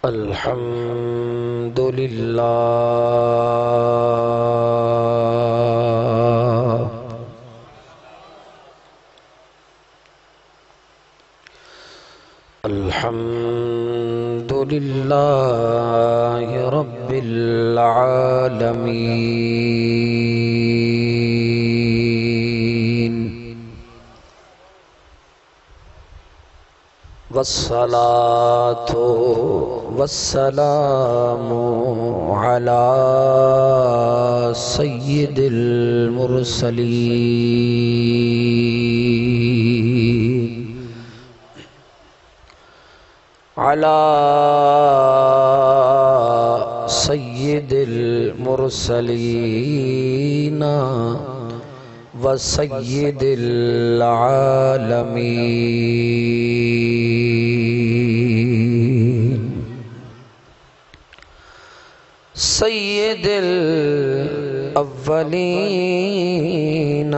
الحمد لله الحمد لله رب العالمين والصلاة والسلام على سيد المرسلين على سيد المرسلين وسيد العالمين سيد الأولين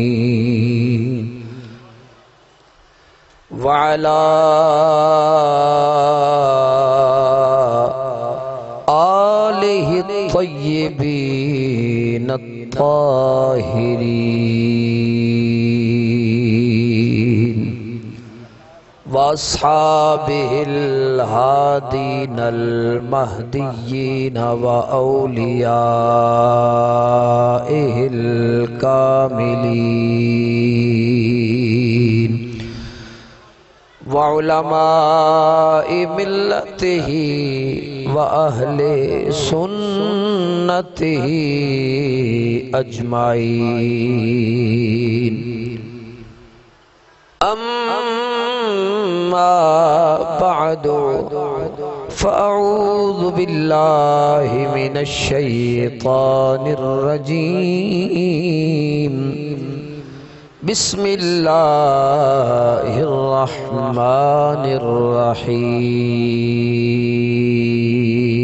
والآخرين وعلى آله الطيبين الطاهرين وأصحابه الهادين المهديين وأوليائه الكاملين وعلماء ملته وأهل سنته أجمعين أما بعد فأعوذ بالله من الشيطان الرجيم بسم الله الرحمن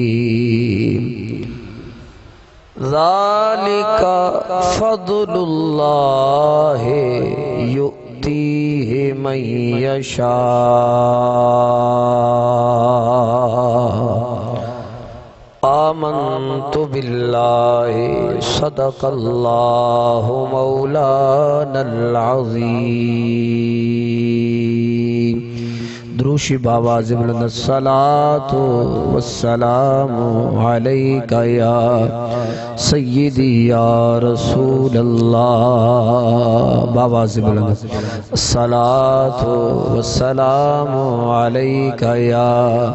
الرحيم ذلك فضل الله يؤتيه من يشاء آمنت بالله صدق الله مولانا العظيم دروشی بآواز بلند الصلاة والسلام عليك يا سيدي يا رسول الله بآواز بلند الصلاة والسلام عليك يا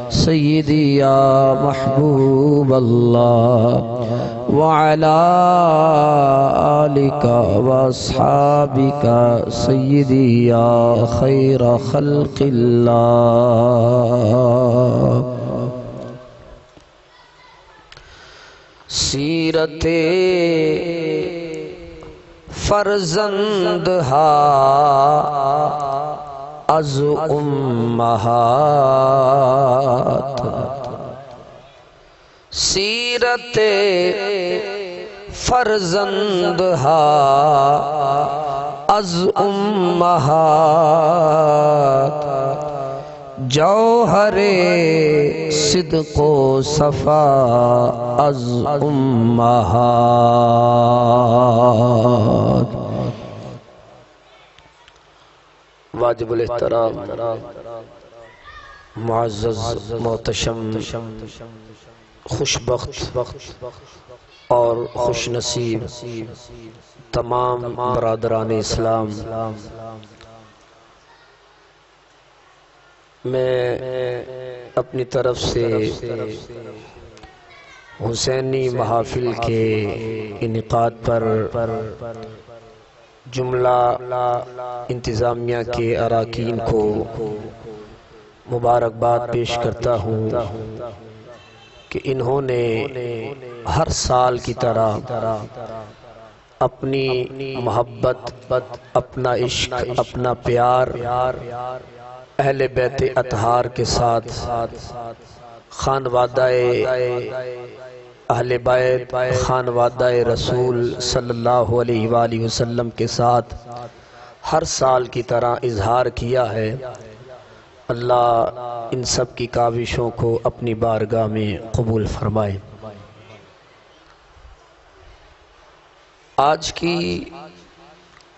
سيدي يا محبوب الله وعلى آلك وأصحابك سيدي يا خير خلق الله سیرت فرزند ها از امہات سیرت فرزند ها از امہات جوہر صدق و صفا از امہات واجب الاحترام معزز محتشم خوشبخت اور خوش نصیب تمام برادران اسلام، میں اپنی طرف سے حسینی محافل کے انعقاد پر جملہ انتظامیہ کے اراکین کو مبارکباد پیش کرتا ہوں کہ انہوں نے ہر سال کی طرح اپنی محبت، اپنا عشق، اپنا پیار اہل بیت اطہار کے ساتھ خانوادہ اہل بیت خانوادہ رسول صلی اللہ علیہ وآلہ وسلم کے ساتھ ہر سال کی طرح اظہار کیا ہے، اللہ ان سب کی کاوشوں کو اپنی بارگاہ میں قبول فرمائے۔ آج کی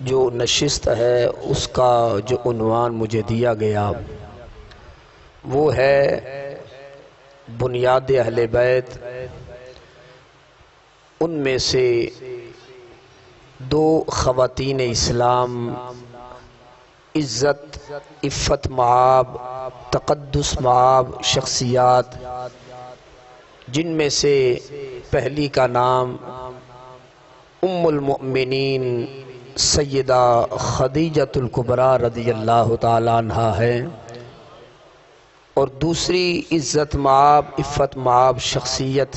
جو نشست ہے اس کا جو عنوان مجھے دیا گیا وہ ہے بنیاد اہل بیت۔ ان میں سے دو خواتین اسلام عزت، عفت مآب، تقدس مآب شخصیات، جن میں سے پہلی کا نام ام المؤمنین سیدہ خدیجۃ الکبریٰ رضی اللہ تعالی عنہا ہے، اور دوسری عزت مآب عفت مآب شخصیت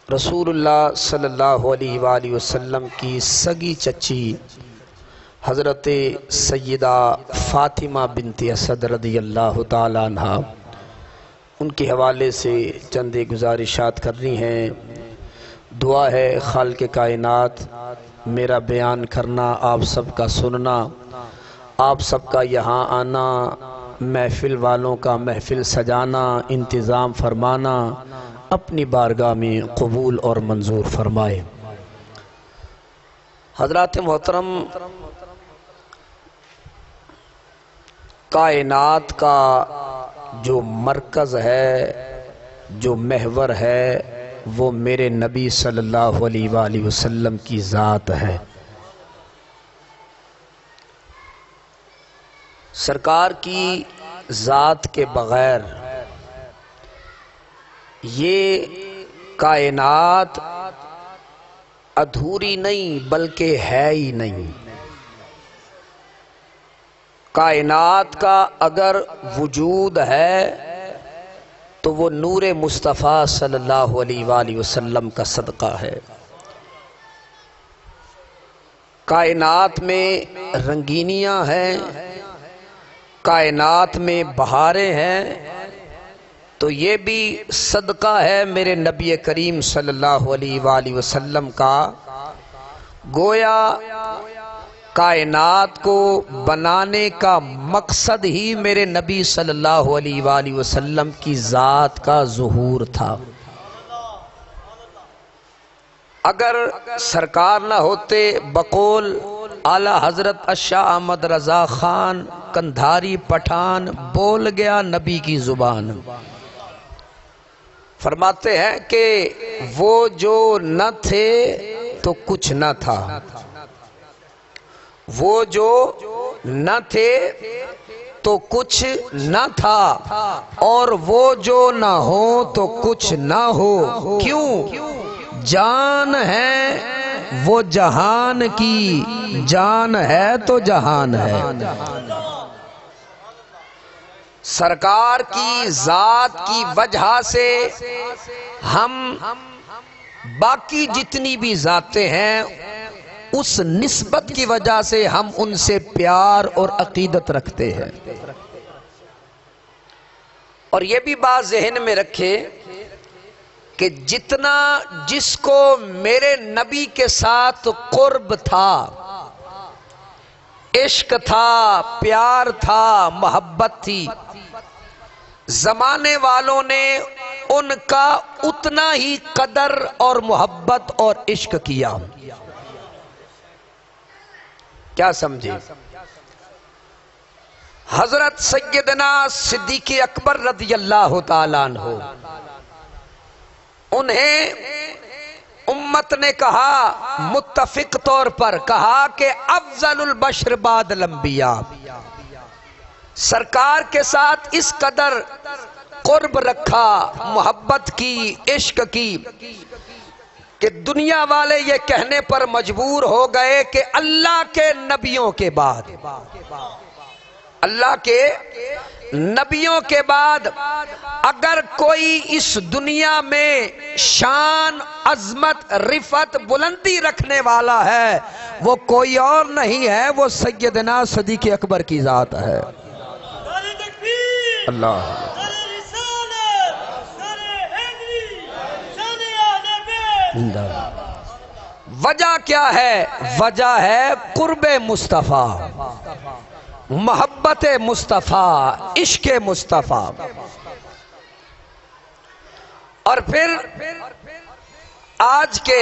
رسول اللہ صلی اللہ علیہ وآلہ وسلم کی سگی چچی حضرت سیدہ فاطمہ بنت اسد رضی اللہ تعالی عنہا۔ ان کے حوالے سے چند گزارشات کرنی ہیں۔ دعا ہے خالق کائنات میرا بیان کرنا، آپ سب کا سننا، آپ سب کا یہاں آنا، محفل والوں کا محفل سجانا، انتظام فرمانا اپنی بارگاہ میں قبول اور منظور فرمائے۔ حضرات محترم، کائنات کا جو مرکز ہے، جو محور ہے، وہ میرے نبی صلی اللہ علیہ وآلہ وسلم کی ذات ہے۔ سرکار کی ذات کے بغیر یہ کائنات ادھوری نہیں بلکہ ہے ہی نہیں۔ کائنات کا اگر وجود ہے تو وہ نور مصطفیٰ صلی اللہ علیہ وآلہ وسلم کا صدقہ ہے۔ کائنات میں رنگینیاں ہیں، کائنات میں بہاریں ہیں، تو یہ بھی صدقہ ہے میرے نبی کریم صلی اللہ علیہ وآلہ وسلم کا۔ گویا کائنات کو بنانے کا مقصد ہی میرے نبی صلی اللہ علیہ وآلہ وسلم کی ذات کا ظہور تھا۔ اگر سرکار نہ ہوتے، بقول اعلیٰ حضرت الشاہ احمد رضا خان کندھاری پٹھان، بول گیا نبی کی زبان، فرماتے ہیں کہ وہ جو نہ تھے تو کچھ نہ تھا، وہ جو نہ تھے تو کچھ نہ تھا، اور وہ جو نہ ہو تو کچھ نہ ہو۔ کیوں؟ جان ہے وہ جہان کی، جان ہے تو جہان ہے۔ سرکار کی ذات کی وجہ سے ہم باقی جتنی بھی ذاتیں ہیں اس نسبت کی وجہ سے ہم ان سے پیار اور عقیدت رکھتے ہیں۔ اور یہ بھی بات ذہن میں رکھے کہ جتنا جس کو میرے نبی کے ساتھ قرب تھا، عشق تھا، پیار تھا، محبت تھی، زمانے والوں نے ان کا اتنا ہی قدر اور محبت اور عشق کیا۔ کیا سمجھے؟ حضرت سیدنا صدیق اکبر رضی اللہ تعالیٰ عنہ، انہیں امت نے کہا، متفق طور پر کہا کہ افضل البشر بعد الانبیاء۔ سرکار کے ساتھ اس قدر قرب رکھا، محبت کی، عشق کی، کہ دنیا والے یہ کہنے پر مجبور ہو گئے کہ اللہ کے نبیوں کے بعد، اللہ کے نبیوں کے بعد اگر کوئی اس دنیا میں شان، عظمت، رفعت، بلندی رکھنے والا ہے وہ کوئی اور نہیں ہے، وہ سیدنا صدیق اکبر کی ذات ہے۔ اللہ وجہ کیا ہے؟ وجہ ہے قرب مصطفیٰ، محبت مصطفیٰ، عشق مصطفیٰ۔ اور پھر آج کے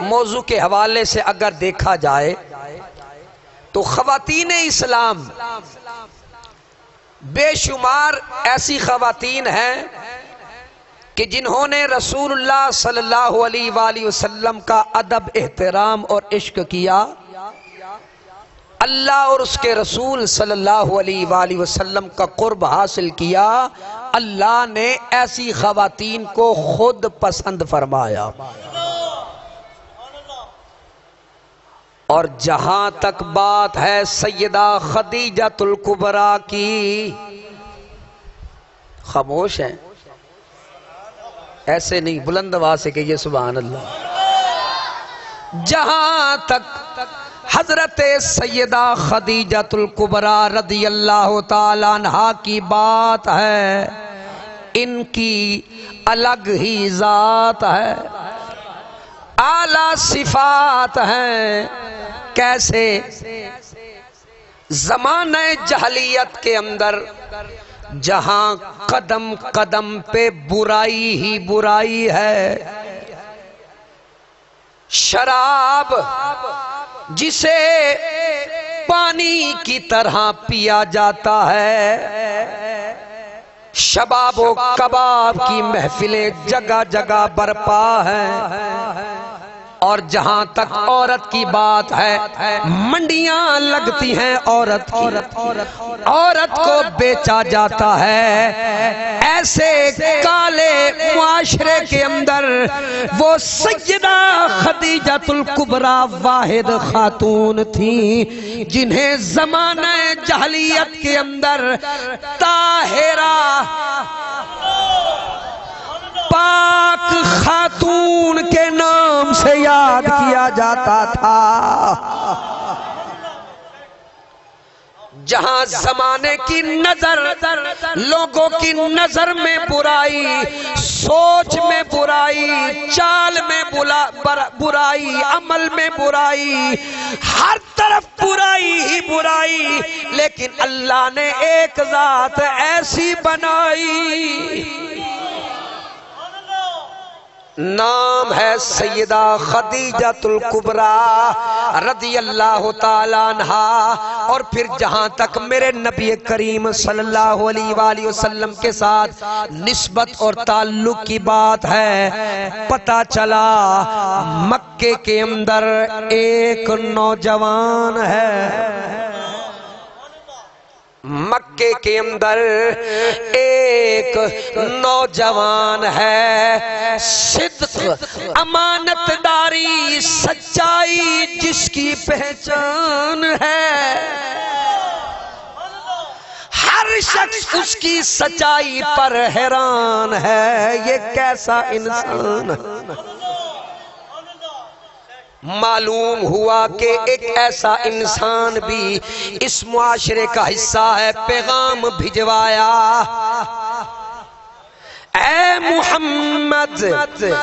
موضوع کے حوالے سے اگر دیکھا جائے تو خواتین اسلام بے شمار ایسی خواتین ہیں کہ جنہوں نے رسول اللہ صلی اللہ علیہ وآلہ وسلم کا ادب، احترام اور عشق کیا، اللہ اور اس کے رسول صلی اللہ علیہ وآلہ وسلم کا قرب حاصل کیا۔ اللہ نے ایسی خواتین کو خود پسند فرمایا۔ اور جہاں تک بات ہے سیدہ خدیجۃ الکبریٰ کی، خاموش ہیں، ایسے نہیں، بلند آواز سے کہیے سبحان اللہ۔ جہاں تک حضرت سیدہ خدیجۃ الکبریٰ رضی اللہ تعالی عنہا کی بات ہے، ان کی الگ ہی ذات ہے، اعلیٰ صفات ہیں۔ کیسے؟ زمانہ جہلیت کے اندر جہاں قدم قدم پہ برائی ہی برائی ہے، شراب جسے پانی کی طرح پیا جاتا ہے، شباب و کباب کی محفلیں جگہ جگہ برپا ہیں، اور جہاں تک عورت کی بات ہے منڈیاں لگتی ہیں عورت کی، عورت کو بیچا جاتا ہے۔ ایسے کالے معاشرے کے اندر وہ سیدہ خدیجۃ الکبریٰ واحد خاتون تھیں جنہیں زمانہ جہلیت کے اندر طاہرہ، پاک خاتون کے نام سے یاد کیا جاتا تھا۔ جہاں زمانے کی نظر، لوگوں کی نظر میں برائی، سوچ میں برائی، چال میں برائی، عمل میں برائی، ہر طرف برائی ہی برائی، لیکن اللہ نے ایک ذات ایسی بنائی، نام ہے سیدہ خدیجۃ الکبریٰ رضی اللہ تعالی عنہا۔ اور پھر جہاں تک میرے نبی کریم صلی اللہ علیہ وآلہ وسلم کے ساتھ نسبت اور تعلق کی بات ہے، پتہ چلا مکے کے اندر ایک نوجوان ہے، مکے کے اندر ایک نوجوان ہے، صدق، امانت داری، سچائی جس کی پہچان ہے، ہر شخص اس کی سچائی پر حیران ہے، یہ کیسا انسان ہے۔ معلوم ہوا کہ ایک ایسا انسان بھی اس معاشرے کا حصہ ہے، پیغام بھجوایا، اے محمد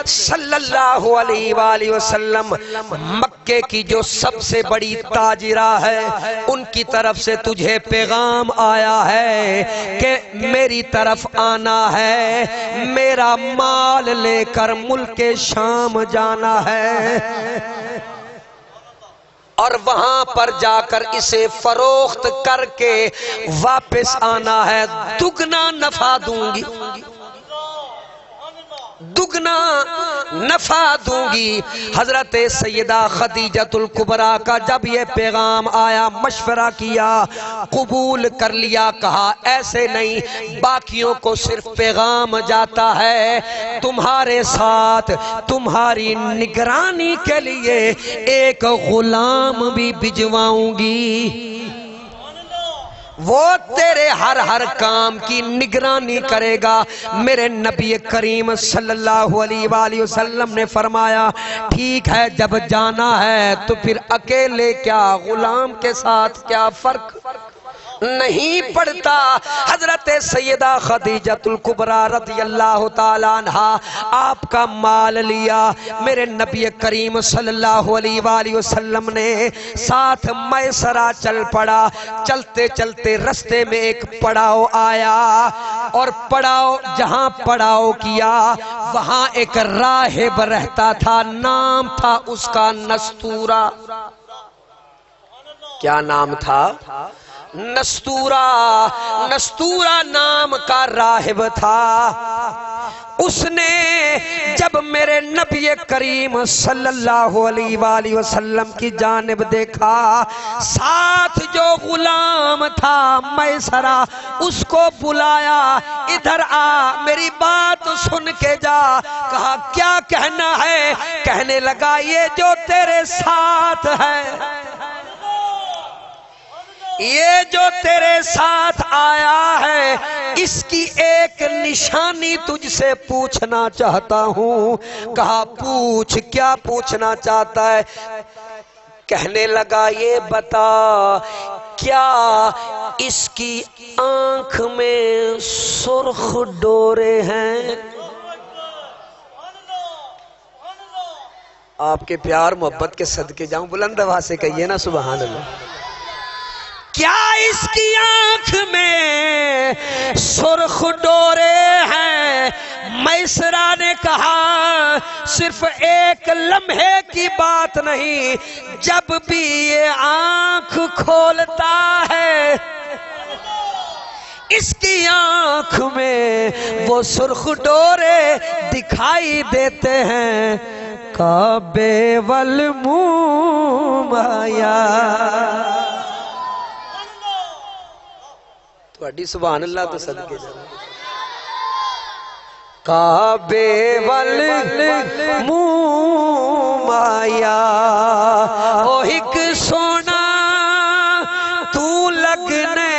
صلی اللہ علیہ وآلہ وسلم، مکے کی جو سب سے بڑی تاجرہ ہے ان کی طرف سے تجھے پیغام آیا ہے کہ میری طرف آنا ہے، میرا مال لے کر ملک شام جانا ہے، اور وہاں پر جا کر اسے فروخت کر کے واپس آنا ہے، دگنا نفع دوں گی، دگنا نفع دوں گی۔ حضرت سیدہ خدیجۃ الکبریٰ کا جب یہ پیغام آیا، مشورہ کیا، قبول کر لیا، کہا ایسے نہیں، باقیوں کو صرف پیغام جاتا ہے، تمہارے ساتھ تمہاری نگرانی کے لیے ایک غلام بھی بھجواؤں گی، وہ تیرے ہر کام کی نگرانی کرے گا۔ میرے نبی کریم صلی اللہ علیہ وآلہ وسلم نے فرمایا ٹھیک ہے، جب جانا ہے تو پھر اکیلے کیا، غلام کے ساتھ کیا فرق، نہیں پڑھتا۔ حضرت سیدہ خدیجۃ الکبریٰ رضی اللہ تعالیٰ عنہ آپ کا مال لیا، میرے نبی کریم صلی اللہ علیہ وآلہ وسلم نے ساتھ میسرہ چل پڑا۔ چلتے چلتے رستے میں ایک پڑاؤ آیا، اور پڑاؤ جہاں پڑاؤ کیا وہاں ایک راہب رہتا تھا، نام تھا اس کا نستورہ۔ کیا نام تھا؟ نستورہ۔ نستورہ نام کا راہب تھا۔ اس نے جب میرے نبی کریم صلی اللہ علیہ وآلہ وسلم کی جانب دیکھا، ساتھ جو غلام تھا میسرہ اس کو بلایا، ادھر آ میری بات سن کے جا۔ کہا کیا کہنا ہے؟ کہنے لگا یہ جو تیرے ساتھ ہے، یہ جو تیرے ساتھ آیا ہے، اس کی ایک نشانی تجھ سے پوچھنا چاہتا ہوں۔ کہا پوچھ، کیا پوچھنا چاہتا ہے؟ کہنے لگا یہ بتا، کیا اس کی آنکھ میں سرخ ڈورے ہیں؟ آپ کے پیار محبت کے صدقے جاؤں، بلند آواز سے کہیے نا سبحان اللہ۔ کیا اس کی آنکھ میں سرخ ڈورے ہیں؟ میسرہ نے کہا صرف ایک لمحے کی بات نہیں، جب بھی یہ آنکھ کھولتا ہے اس کی آنکھ میں وہ سرخ ڈورے دکھائی دیتے ہیں۔ کعبے والموم آیا، تھوڑی سبحان اللہ تو صدقے جاؤں۔ کعبے والموم آیا، او ایک سونا تو لگنے،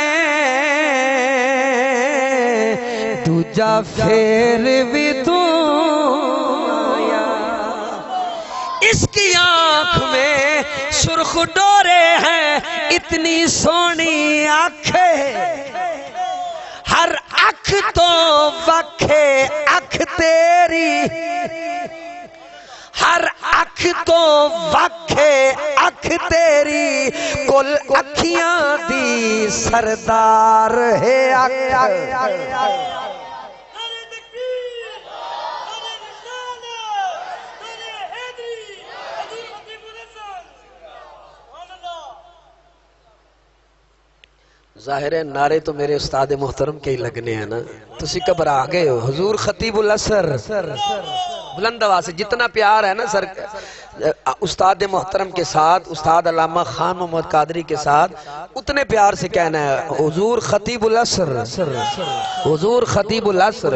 دوجا پھر بھی تو آیا۔ اس کی آنکھ میں سرخ ڈورے ہیں، اتنی سونی آنکھیں، ہر اکھ تو وکھے اکھ تیری، ہر اکھ تو وکھے اکھ تیری، کل اکھیاں دی سردار ہے اکھ۔ ظاہر ہے نعرے تو میرے استاد محترم کے ہی لگنے ہیں نا، تسی گھبرا گئے ہو۔ حضور خطیب الاسر، بلند آواز سے جتنا پیار ہے نا سر استاد محترم کے ساتھ، استاد علامہ خان محمد قادری کے ساتھ، اتنے پیار سے کہنا ہے حضور خطیب الاسر، حضور خطیب الاسر۔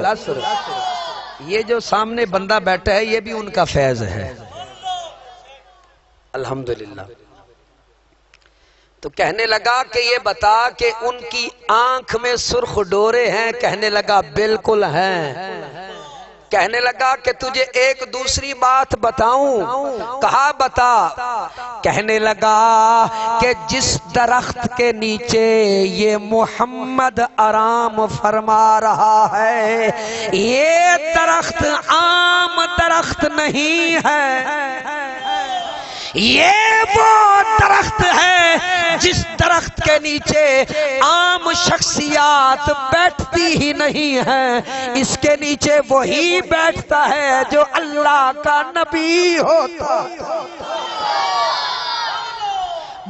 یہ جو سامنے بندہ بیٹھا ہے یہ بھی ان کا فیض ہے الحمدللہ۔ تو کہنے لگا کہ یہ بتا کہ ان کی آنکھ میں سرخ ڈورے ہیں؟ کہنے لگا بالکل ہیں۔ کہنے لگا کہ تجھے ایک دوسری بات بتاؤں؟ کہا بتا۔ کہنے لگا کہ جس درخت کے نیچے یہ محمد آرام فرما رہا ہے، یہ درخت عام درخت نہیں ہے، یہ وہ درخت ہے جس درخت کے نیچے عام شخصیات بیٹھتی ہی نہیں ہے، اس کے نیچے وہی بیٹھتا ہے جو اللہ کا نبی ہوتا،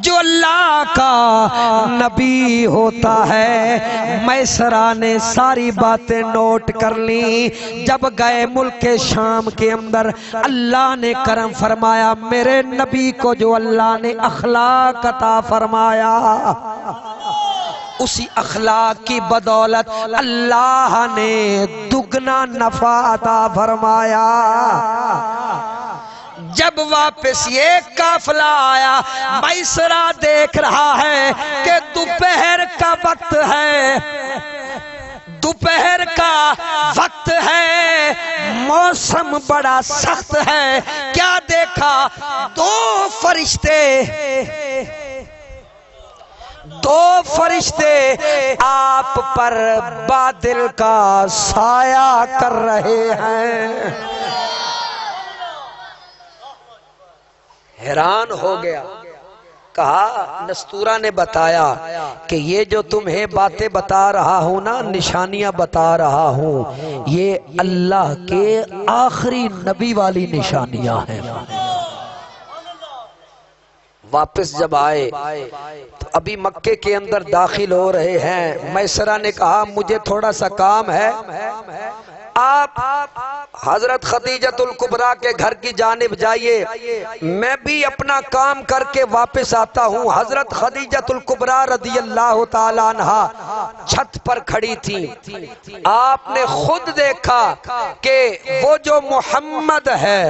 جو اللہ کا نبی ہوتا ہے۔ میسرہ نے ساری باتیں نوٹ کر لی۔ جب گئے ملک شام کے اندر، اللہ نے کرم فرمایا، میرے نبی کو جو اللہ نے اخلاق عطا فرمایا، اسی اخلاق کی بدولت اللہ نے دگنا نفع عطا فرمایا۔ جب واپس یہ قافلہ آیا، میسرہ دیکھ رہا ہے کہ دوپہر کا وقت ہے، دوپہر کا وقت ہے، موسم بڑا سخت ہے۔ کیا دیکھا؟ دو فرشتے دو فرشتے آپ پر بادل کا سایہ کر رہے ہیں۔ حیران ہو گیا، کہا نستورہ نے بتایا کہ یہ جو تمہیں باتیں بتا رہا ہوں نا، نشانیاں بتا رہا ہوں، یہ اللہ کے آخری نبی والی نشانیاں ہیں۔ واپس جب آئے تو ابھی مکے کے اندر داخل ہو رہے ہیں، میسرہ نے کہا مجھے تھوڑا سا کام ہے، آپ حضرت خدیجۃ الکبریٰ کے گھر کی جانب جائیے، میں بھی اپنا کام کر کے واپس آتا ہوں۔ حضرت خدیجۃ الکبریٰ رضی اللہ تعالیٰ عنہا چھت پر کھڑی تھیں، آپ نے خود دیکھا کہ وہ جو محمد ہے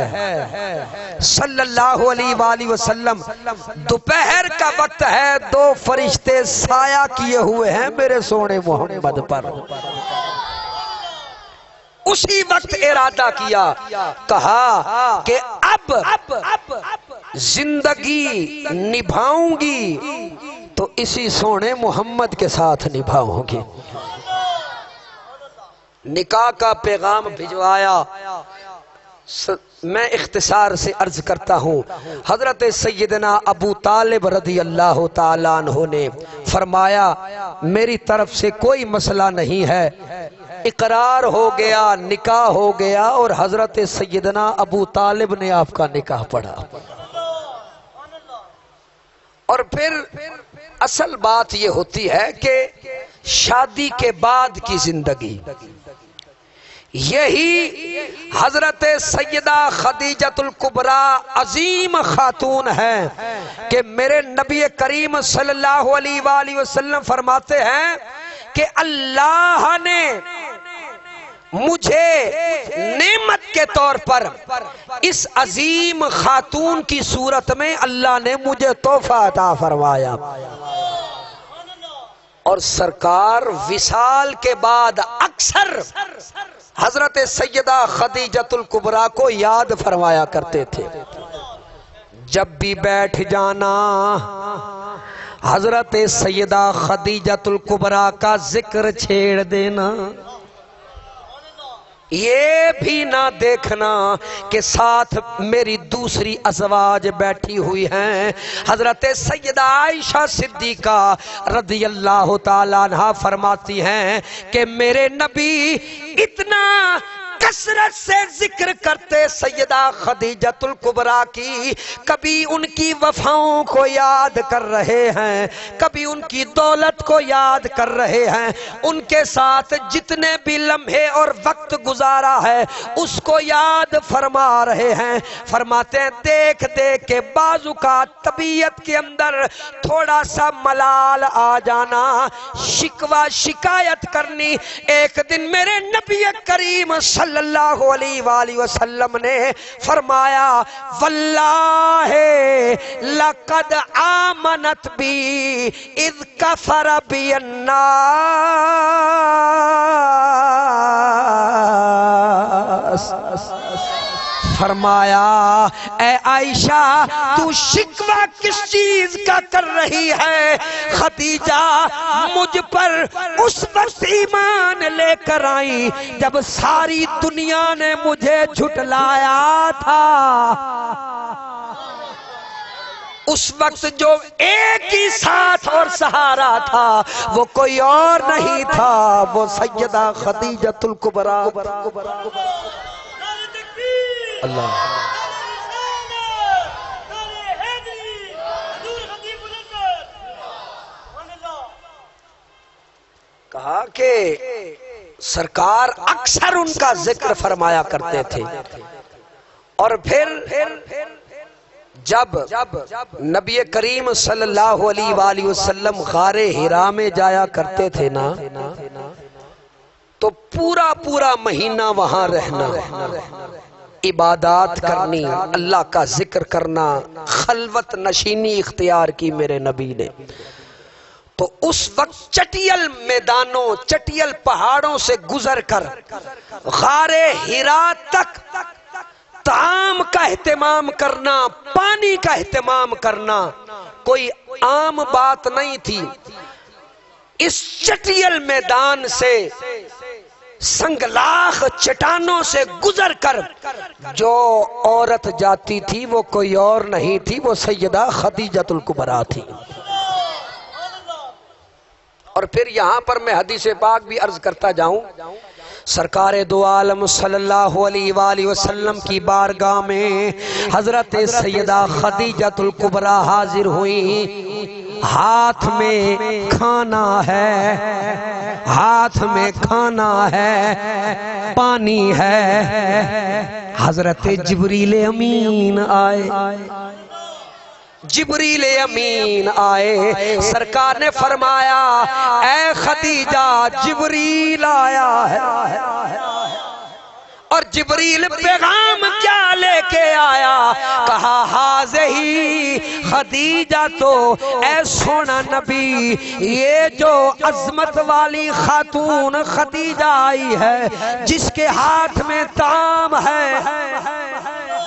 صلی اللہ علیہ وآلہ وسلم، دوپہر کا وقت ہے، دو فرشتے سایہ کیے ہوئے ہیں میرے سونے محمد پر۔ اسی وقت ارادہ کیا، کہا کہ اب زندگی نبھاؤں گی تو اسی سونے محمد کے ساتھ نبھاؤں گی۔ نکاح کا پیغام بھجوایا۔ میں اختصار سے عرض کرتا ہوں، حضرت سیدنا ابو طالب رضی اللہ تعالیٰ عنہ نے فرمایا میری طرف سے کوئی مسئلہ نہیں ہے، اقرار ہو گیا، نکاح ہو گیا، اور حضرت سیدنا ابو طالب نے آپ کا نکاح پڑھا۔ اور پھر اصل بات یہ ہوتی ہے کہ شادی کے بعد کی زندگی، یہی حضرت سیدہ خدیجۃ الکبریٰ عظیم خاتون ہے کہ میرے نبی کریم صلی اللہ علیہ وآلہ وسلم فرماتے ہیں کہ اللہ نے مجھے نعمت کے طور پر اس عظیم خاتون کی صورت میں اللہ نے مجھے تحفہ عطا فرمایا۔ اور سرکار وصال کے بعد اکثر حضرت سیدہ خدیجۃ الکبریٰ کو یاد فرمایا کرتے تھے۔ جب بھی بیٹھ جانا حضرت سیدہ خدیجۃ الکبریٰ کا ذکر چھیڑ دینا، یہ بھی نہ دیکھنا کہ ساتھ میری دوسری ازواج بیٹھی ہوئی ہیں۔ حضرت سیدہ عائشہ صدیقہ رضی اللہ تعالیٰ عنہا فرماتی ہیں کہ میرے نبی اتنا کثرت سے ذکر کرتے سیدہ خدیجۃ الکبریٰ کی، کبھی ان کی وفاؤں کو یاد کر رہے ہیں، کبھی ان کی دولت کو یاد کر رہے ہیں، ان کے ساتھ جتنے بھی لمحے اور وقت گزارا ہے اس کو یاد فرما رہے ہیں۔ فرماتے ہیں دیکھ دیکھ کے بعض اوقات طبیعت کے اندر تھوڑا سا ملال آ جانا، شکوہ شکایت کرنی۔ ایک دن میرے نبی کریم صلی اللہ علیہ وآلہ وسلم نے فرمایا واللہ لقد آمنت بی اذ کفر بی الناس، فرمایا اے عائشہ تو شکوہ کس چیز کا کر رہی ہے؟ خدیجہ مجھ پر اس وقت ایمان لے کر آئی جب ساری دنیا نے مجھے جھٹلایا تھا۔ اس وقت جو ایک ہی ساتھ اور سہارا تھا وہ کوئی اور نہیں تھا، وہ سیدہ خدیجۃ الکبریٰ۔ اللہ کہا کہ سرکار اکثر ان کا ذکر فرمایا کرتے تھے۔ اور پھر جب نبی کریم صلی اللہ علیہ وآلہ وسلم غار حرا میں جایا کرتے تھے نا، تو پورا مہینہ وہاں رہنا، عبادات کرنی، اللہ کا ذکر کرنا، خلوت نشینی اختیار کی میرے نبی نے۔ تو اس وقت چٹیل میدانوں، چٹیل پہاڑوں سے گزر کر غار حرا تک طعام کا اہتمام کرنا، پانی کا اہتمام کرنا کوئی عام بات نہیں تھی۔ اس چٹیل میدان سے سنگلاخ چٹانوں سے گزر کر جو عورت جاتی تھی وہ کوئی اور نہیں تھی، وہ سیدہ خدیجۃ الکبریٰ تھی۔ اور پھر یہاں پر میں حدیث پاک بھی عرض کرتا جاؤں، سرکار دو عالم صلی اللہ علیہ وآلہ وسلم کی بارگاہ میں حضرت سیدہ خدیجۃ الکبریٰ حاضر ہوئی، ہاتھ میں کھانا ہے، ہاتھ میں کھانا ہے، پانی ہے۔ حضرت جبریل امین آئے، جبریل امین آئے، سرکار نے فرمایا اے خدیجہ جبریل آیا ہے۔ اور جبریل پیغام کیا لے کے آیا؟ کہا حاضہی خدیجہ، تو اے سونا نبی یہ جو عظمت والی خاتون خدیجہ آئی ہے، جس کے ہاتھ میں طعام ہے،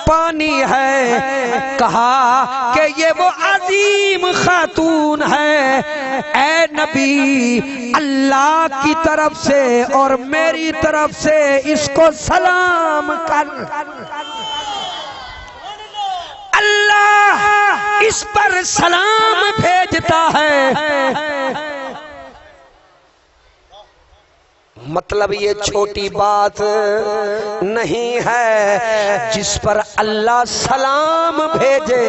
پانی ہے، کہا کہ یہ وہ عظیم خاتون ہے، اے نبی اللہ کی طرف سے اور میری طرف سے اس کو سلام کر، اللہ اس پر سلام بھیجتا ہے۔ مطلب یہ چھوٹی بات نہیں ہے، جس پر اللہ سلام بھیجے،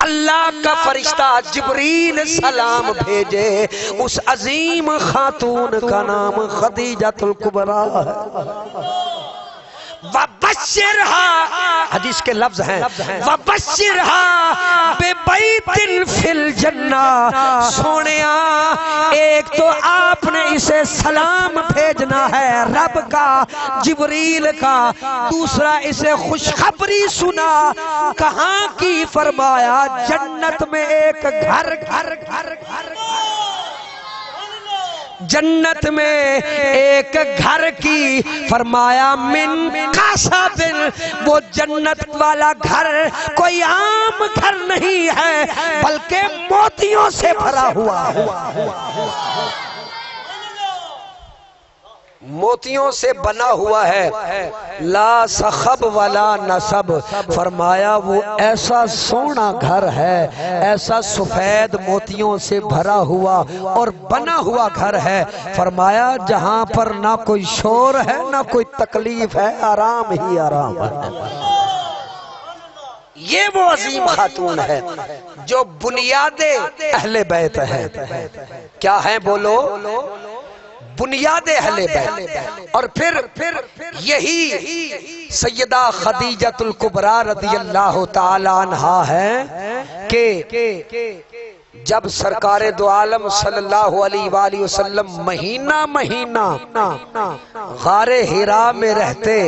اللہ کا فرشتہ جبریل سلام بھیجے، اس عظیم خاتون کا نام خدیجۃ الکبریٰ ہے۔ وَبَشِّرْهَا، حدیث کے لفظ ہیں وَبَشِّرْهَا بِبَيْتٍ فِي الْجَنَّةِ، سونیا ایک تو آپ نے اسے سلام بھیجنا ہے رب کا، جبریل کا، دوسرا اسے خوشخبری سنا، کہاں کی؟ فرمایا جنت میں ایک گھر، جنت میں ایک گھر کی، فرمایا من قصبٍ، وہ جنت والا گھر کوئی عام گھر نہیں ہے بلکہ موتیوں سے بھرا ہوا ہے، موتیوں سے بنا ہوا ہے، لا صخب ولا نصب، فرمایا وہ ایسا سونا گھر ہے، ایسا سفید موتیوں سے بھرا ہوا اور بنا ہوا گھر ہے، فرمایا جہاں پر نہ کوئی شور ہے نہ کوئی تکلیف ہے، آرام ہی آرام ہے۔ یہ وہ عظیم خاتون ہے جو بنیاد اہل بیت ہے۔ کیا ہے بولو؟ بنیاد اہل بیت۔ اور پھر یہی سیدہ خدیجۃ الکبریٰ رضی اللہ تعالی عنہا ہے کہ جب سرکار دو عالم صلی اللہ علیہ وآلہ وسلم مہینہ غار حراء میں رہتے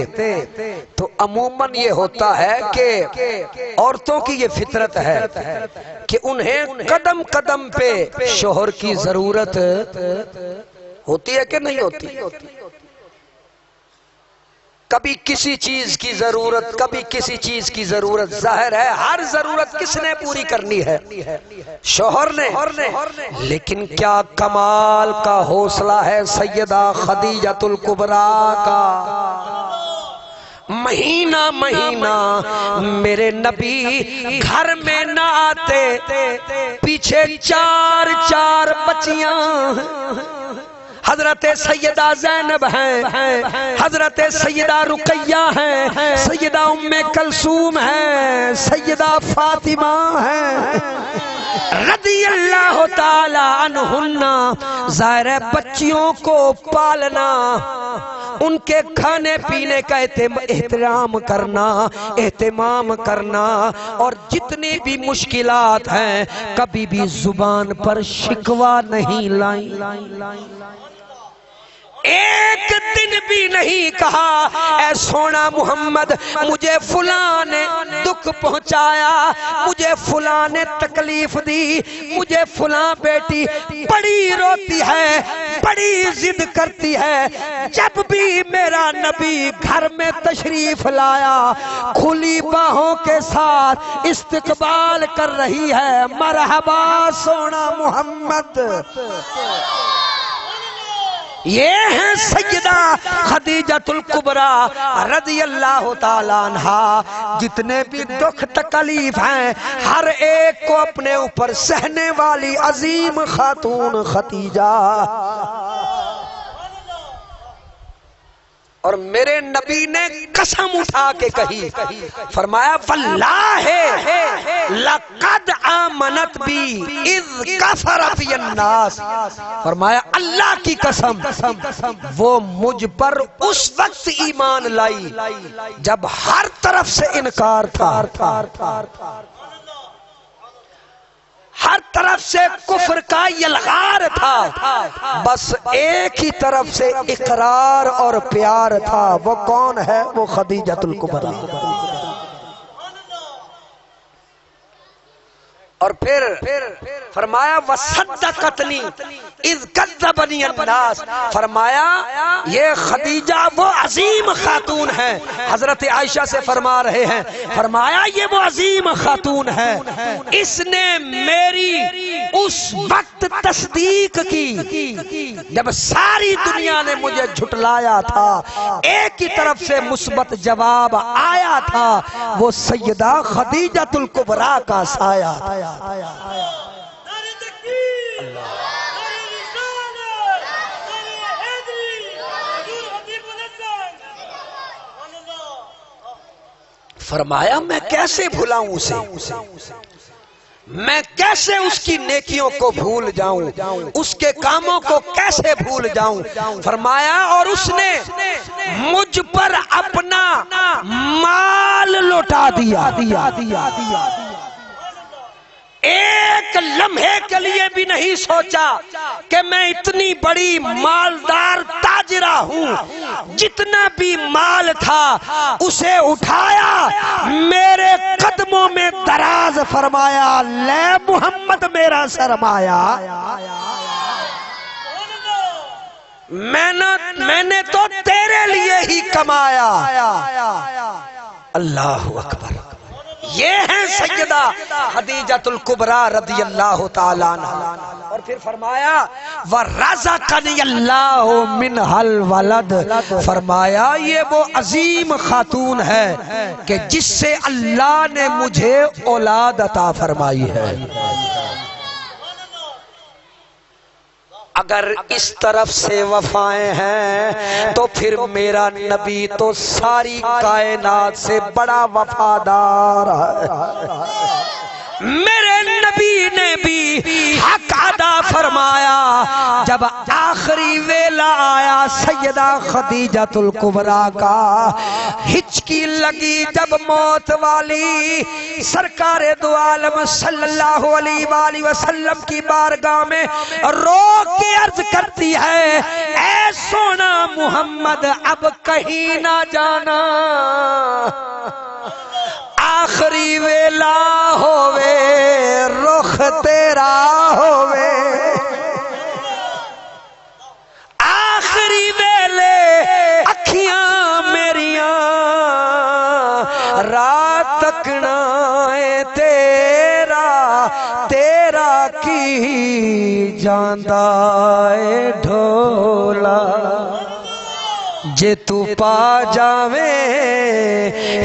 تو عموماً یہ ہوتا ہے کہ عورتوں کی یہ فطرت ہے کہ انہیں قدم قدم پہ شوہر کی ضرورت ہوتی ہے کہ نہیں ہوتی؟ کبھی کسی چیز کی ضرورت، کبھی کسی چیز کی ضرورت، ظاہر ہے ہر ضرورت کس نے پوری کرنی ہے؟ شوہر نے۔ لیکن کیا کمال کا حوصلہ ہے سیدہ خدیجۃ الکبریٰ کا، مہینہ میرے نبی گھر میں نہ آتے، پیچھے چار بچیاں، حضرت سیدہ زینب ہیں، حضرت سیدہ رقیہ ہیں، سیدہ ام کلثوم ہیں، سیدہ فاطمہ ہیں رضی اللہ تعالی عنہن۔ ظاہر ہے بچیوں کو پالنا، ان کے کھانے پینے کا اہتمام کرنا اور جتنی بھی مشکلات ہیں کبھی بھی زبان پر شکوہ نہیں لائیں، ایک دن بھی نہیں کہا اے سونا محمد مجھے فلاں نے دکھ پہنچایا، مجھے فلاں نے تکلیف دی، مجھے فلاں بیٹی بڑی روتی ہے، بڑی ضد کرتی ہے. جب بھی میرا نبی گھر میں تشریف لایا کھلی باہوں کے ساتھ استقبال کر رہی ہے. مرحبا سونا محمد. یہ ہیں سیدہ خدیجۃ الکبریٰ رضی اللہ تعالیٰ عنہا. جتنے بھی دکھ تکلیف ہیں ہر ایک کو اپنے اوپر سہنے والی عظیم خاتون خدیجہ. اور میرے نبی نے قسم اٹھا کے کہی, فرمایا واللہ لقد آمنت بی اذ کفر بی الناس. فرمایا اللہ کی قسم وہ مجھ پر اس وقت ایمان لائی جب ہر طرف سے انکار تھا, ہر طرف سے کفر کا یلغار تھا, بس ایک ہی طرف سے اقرار اور پیار تھا. وہ کون ہے؟ وہ خدیجۃ الکبریٰ. اور پھر فرمایا وصدقتنی اذ کذبنی الناس. فرمایا یہ خدیجہ وہ عظیم خاتون ہے. حضرت عائشہ سے فرما رہے ہیں, فرمایا یہ وہ عظیم خاتون ہے, اس نے میری اس وقت تصدیق کی جب ساری دنیا نے مجھے جھٹلایا تھا. ایک ہی طرف سے مثبت جواب آیا تھا, وہ سیدہ خدیجۃ الکبریٰ کا سایہ. فرمایا میں کیسے بھلاؤں اسے, میں کیسے اس کی نیکیوں کو بھول جاؤں, اس کے کاموں کو کیسے بھول جاؤں. فرمایا اور اس نے مجھ پر اپنا مال لوٹا دیا. ایک لمحے کے لیے بھی نہیں سوچا کہ میں اتنی بڑی مالدار تاجرہ ہوں. جتنا بھی مال تھا اسے اٹھایا, میرے قدموں میں دراز فرمایا, لے محمد میرا سرمایہ. میں نے تو تیرے لیے ہی کمایا. اللہ اکبر. یہ ہیں سیدہ خدیجۃ الکبریٰ رضی اللہ تعالیٰ عنہا. اور پھر فرمایا وَرَزَقَنِيَ اللَّهُ مِنْهَا الْوَلَدَ. فرمایا یہ وہ عظیم خاتون ہے کہ جس سے اللہ نے مجھے اولاد عطا فرمائی ہے. اگر اس طرف سے وفائیں ہیں تو پھر میرا نبی تو ساری کائنات سے بڑا وفادار ہے. میرے نبی نے بھی حق ادا فرمایا. جب آخری ویلا آیا سیدہ خدیجۃ الکبریٰ کا, ہچکی لگی جب موت والی, سرکار دو عالم صلی اللہ علیہ وآلہ وسلم کی بارگاہ میں رو کے عرض کرتی ہے, اے سونا محمد اب کہیں نہ جانا, آخری ویلا ہووے رخ تیرا ہووے. آخری ویلے اکھیاں میریاں رات تکنا ہے تیرا, تیرا کی جاندہ اے ڈھولا. جے تو پا جاویں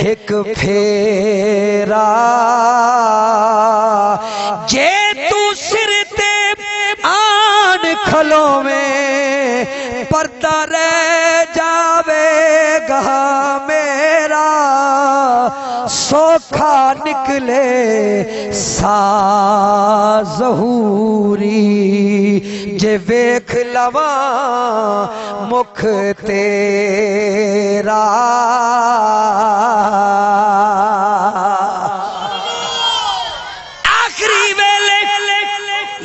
ایک پھیرا, جے تو سر تے آن کھلو میں پردہ رہ جاوے گا میرا, سوکھا نکلے سا ظہوری, جے ویکھ لواں مکھ تیرا. آخری ویلے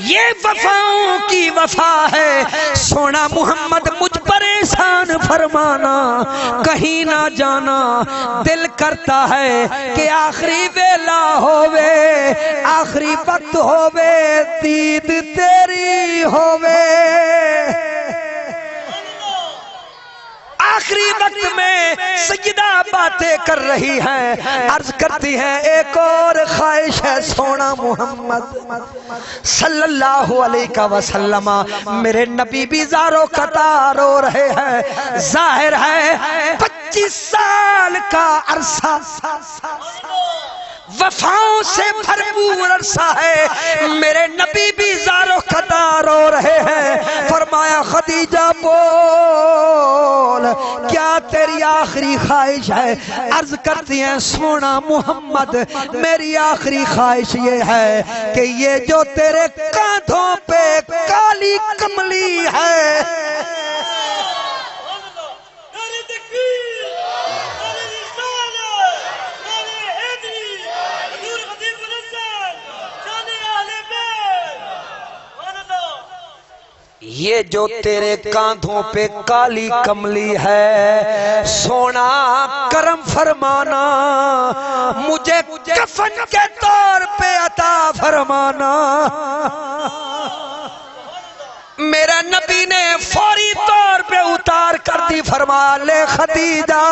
یہ وفاؤں کی وفا ہے. سونا محمد مجھ پر احسان فرمانا, کہیں نہ جانا. دل کرتا ہے کہ آخری ویلا ہووے, آخری وقت ہووے, دید تیری ہووے. آخری وقت میں سیدہ باتیں کر رہی ہیں، عرض کرتی ہیں ایک اور خواہش ہے سونا محمد صلی اللہ علیہ وسلم، میرے نبی بھی زاروں قطار رو رہے ہیں، ظاہر ہے 25 سال کا عرصہ وفاؤں سے بھرپور عرصہ ہے، میرے نبی بھی زاروں قطار رو رہے ہیں۔ فرمایا خدیجہ بول کیا تیری آخری خواہش ہے؟ عرض کرتی ہیں سونا محمد میری آخری خواہش یہ ہے کہ یہ جو تیرے کاندھوں پہ کالی کملی ہے یہ جو تیرے کاندھوں پہ کالی کملی ہے، سونا کرم فرمانا مجھے کفن کے طور پہ عطا فرمانا۔ میرا نبی نے فوری طور پہ اتار کر دی، فرمایا لے خدیجہ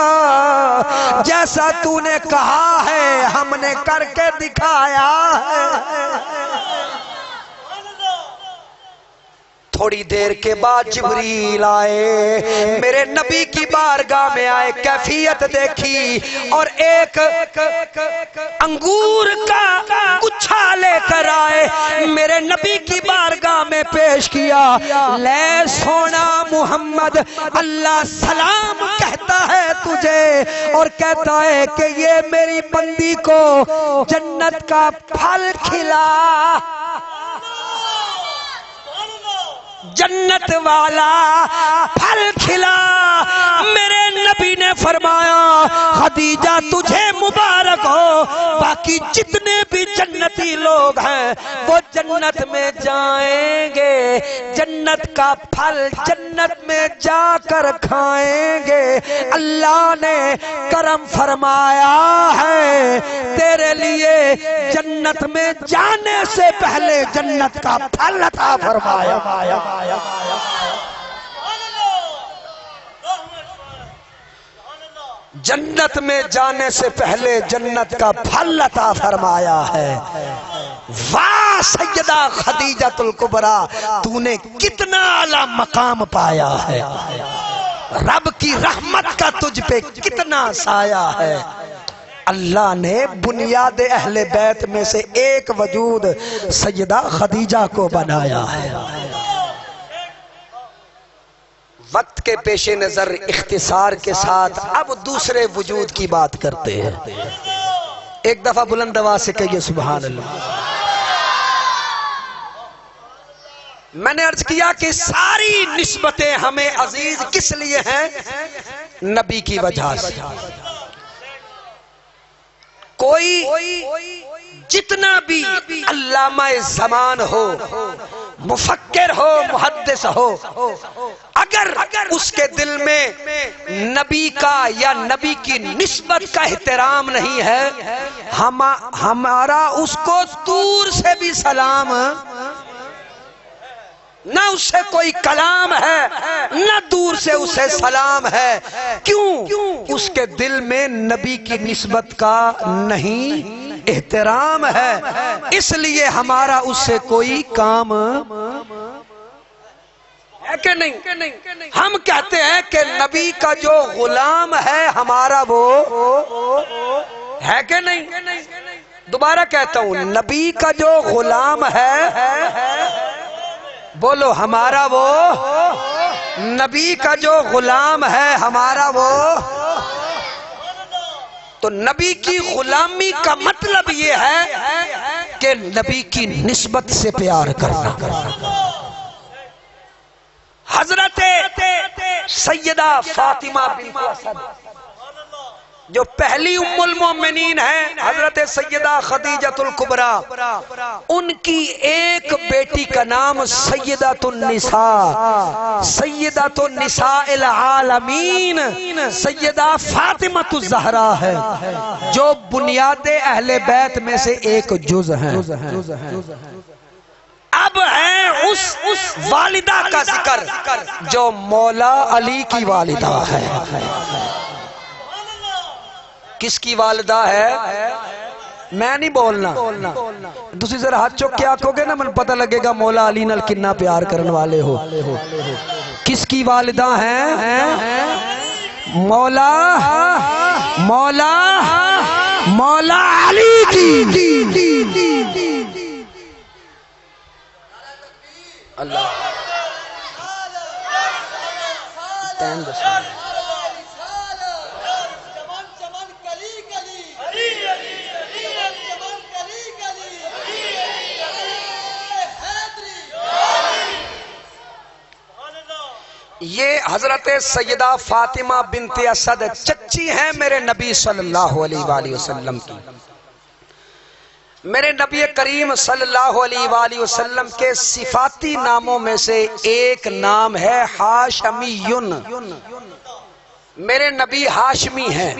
جیسا تو نے کہا ہے ہم نے کر کے دکھایا ہے۔ تھوڑی دیر کے بعد جبریل آئے، میرے نبی کی بارگاہ میں آئے، کیفیت دیکھی اور ایک انگور کا گچھا لے کر آئے، میرے نبی کی بارگاہ میں پیش کیا۔ لے سونا محمد اللہ سلام کہتا ہے تجھے اور کہتا ہے کہ یہ میری بندی کو جنت کا پھل کھلا، جنت والا پھل کھلا۔ میرے نبی نے فرمایا خدیجہ تجھے مبارک ہو، باقی جتنے بھی جنتی لوگ ہیں وہ جنت میں جائیں گے، جنت کا پھل جنت میں جا کر کھائیں گے۔ اللہ نے کرم فرمایا ہے تیرے لیے جنت میں جانے سے پہلے جنت کا پھل عطا فرمایا۔ جنت میں جانے سے پہلے جنت کا پھل عطا فرمایا ہے۔ واہ سیدہ خدیجۃ الکبریٰ تو نے کتنا اعلیٰ مقام پایا ہے، رب کی رحمت کا تجھ پہ کتنا سایہ ہے۔ اللہ نے بنیاد اہل بیت میں سے ایک وجود سیدہ خدیجہ کو بنایا ہے۔ وقت کے پیش نظر اختصار کے ساتھ اب دوسرے وجود کی بات کرتے ہیں۔ ایک دفعہ بلند آواز سے کہیے سبحان اللہ۔ میں نے عرض کیا کہ ساری نسبتیں ہمیں عزیز کس لیے ہیں؟ نبی کی وجہ سے۔ کوئی جتنا بھی علامہ زمان ہو، مفکر ہو، محدث ہو، اگر اس کے دل میں نبی کا یا نبی کی نسبت کا احترام نہیں ہے، ہمارا اس کو دور سے بھی سلام، نہ اس سے کوئی کلام ہے نہ دور سے اسے سلام ہے۔ کیوں؟ اس کے دل میں نبی کی نسبت کا نہیں احترام ہے، اس لیے ہمارا اس سے کوئی کام ہے کہ نہیں؟ ہم کہتے ہیں کہ نبی کا جو غلام ہے ہمارا وہ ہے کہ نہیں؟ دوبارہ کہتا ہوں، نبی کا جو غلام ہے، بولو ہمارا وہ، نبی کا جو غلام ہے ہمارا وہ۔ تو نبی کی غلامی کا مطلب یہ ہے کہ نبی کی نسبت سے پیار کرنا۔ حضرت سیدہ فاطمہ بنت اسد جو پہلی ام المومنین ہیں، حضرت سیدہ خدیجۃ الکبریٰ، ان کی ایک بیٹی کا نام سیدۃ النساء، سیدۃ النساء العالمین، سیدہ فاطمہ الزہرا ہے، جو بنیاد اہل بیت میں سے ایک جز ہیں۔ اب اب ہے اس والدہ کا ذکر جو مولا علی کی والدہ ہے. کس کی والدہ ہے؟ میں نہیں بولنا، تسی ذرا ہاتھ چوک کے آکھو گے نا من پتہ لگے گا مولا علی نال کنا پیار کرن والے ہو. کس کی والدہ ہیں؟ مولا علی کی. اللہ یہ حضرت سیدہ فاطمہ بنت اسد چچی ہیں میرے نبی صلی اللہ علیہ وآلہ وسلم کی. میرے نبی کریم صلی اللہ علیہ وآلہ وسلم کے صفاتی ناموں میں سے ایک نام ہے ہاشمیون. میرے نبی ہاشمی ہیں.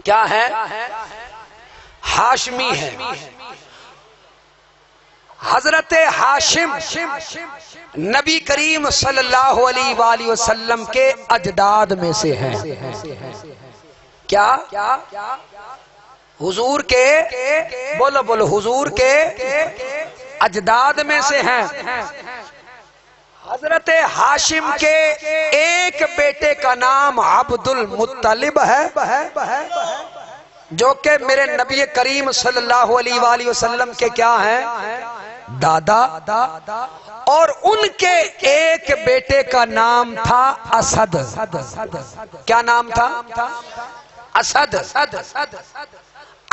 کیا ہے؟ ہاشمی ہے. حضرت ہاشم نبی کریم صلی اللہ علیہ وآلہ وسلم کے اجداد میں سے ہیں. کیا؟ حضور کے بولو حضور کے اجداد میں سے ہیں. حضرت ہاشم کے ایک بیٹے کا نام عبد المطلب ہے جو کہ میرے نبی کریم صلی اللہ علیہ وآلہ وسلم کے کیا ہیں؟ دادا. اور ان کے ایک بیٹے کا نام تھا اسد. کیا نام تھا؟ اسد.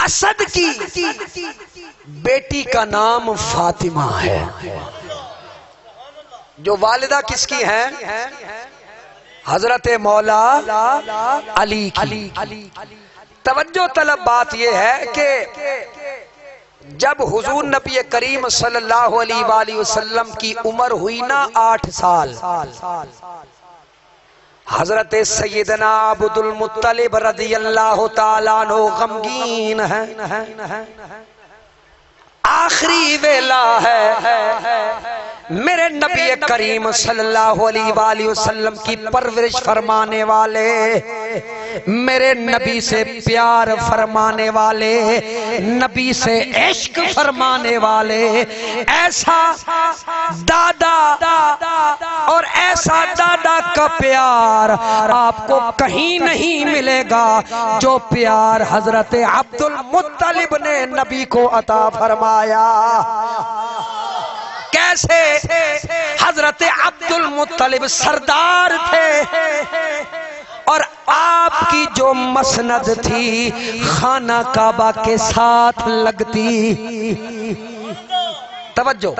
اسد کی بیٹی کا نام فاطمہ ہے. جو والدہ کس کی ہیں؟ حضرت مولا علی کی. توجہ طلب بات یہ ہے کہ جب حضور نبی کریم صلی اللہ علیہ وآلہ وسلم کی عمر ہوئی نا 8 سال، حضرت سیدنا عبد المطلب رضی اللہ تعالیٰ عنہ غمگین ہیں. آخری ویلا ہے. میرے نبی کریم صلی اللہ علیہ وآلہ وسلم کی پرورش فرمانے والے، میرے نبی سے پیار فرمانے والے، نبی سے عشق فرمانے والے، ایسا دادا اور ایسا دادا کا پیار آپ کو کہیں نہیں ملے گا جو پیار حضرت عبد المطلب نے نبی کو عطا فرمایا. کیسے؟ حضرت عبد المطلب سردار تھے اور آپ کی جو مسند تھی خانہ کعبہ کے ساتھ لگتی. توجہ،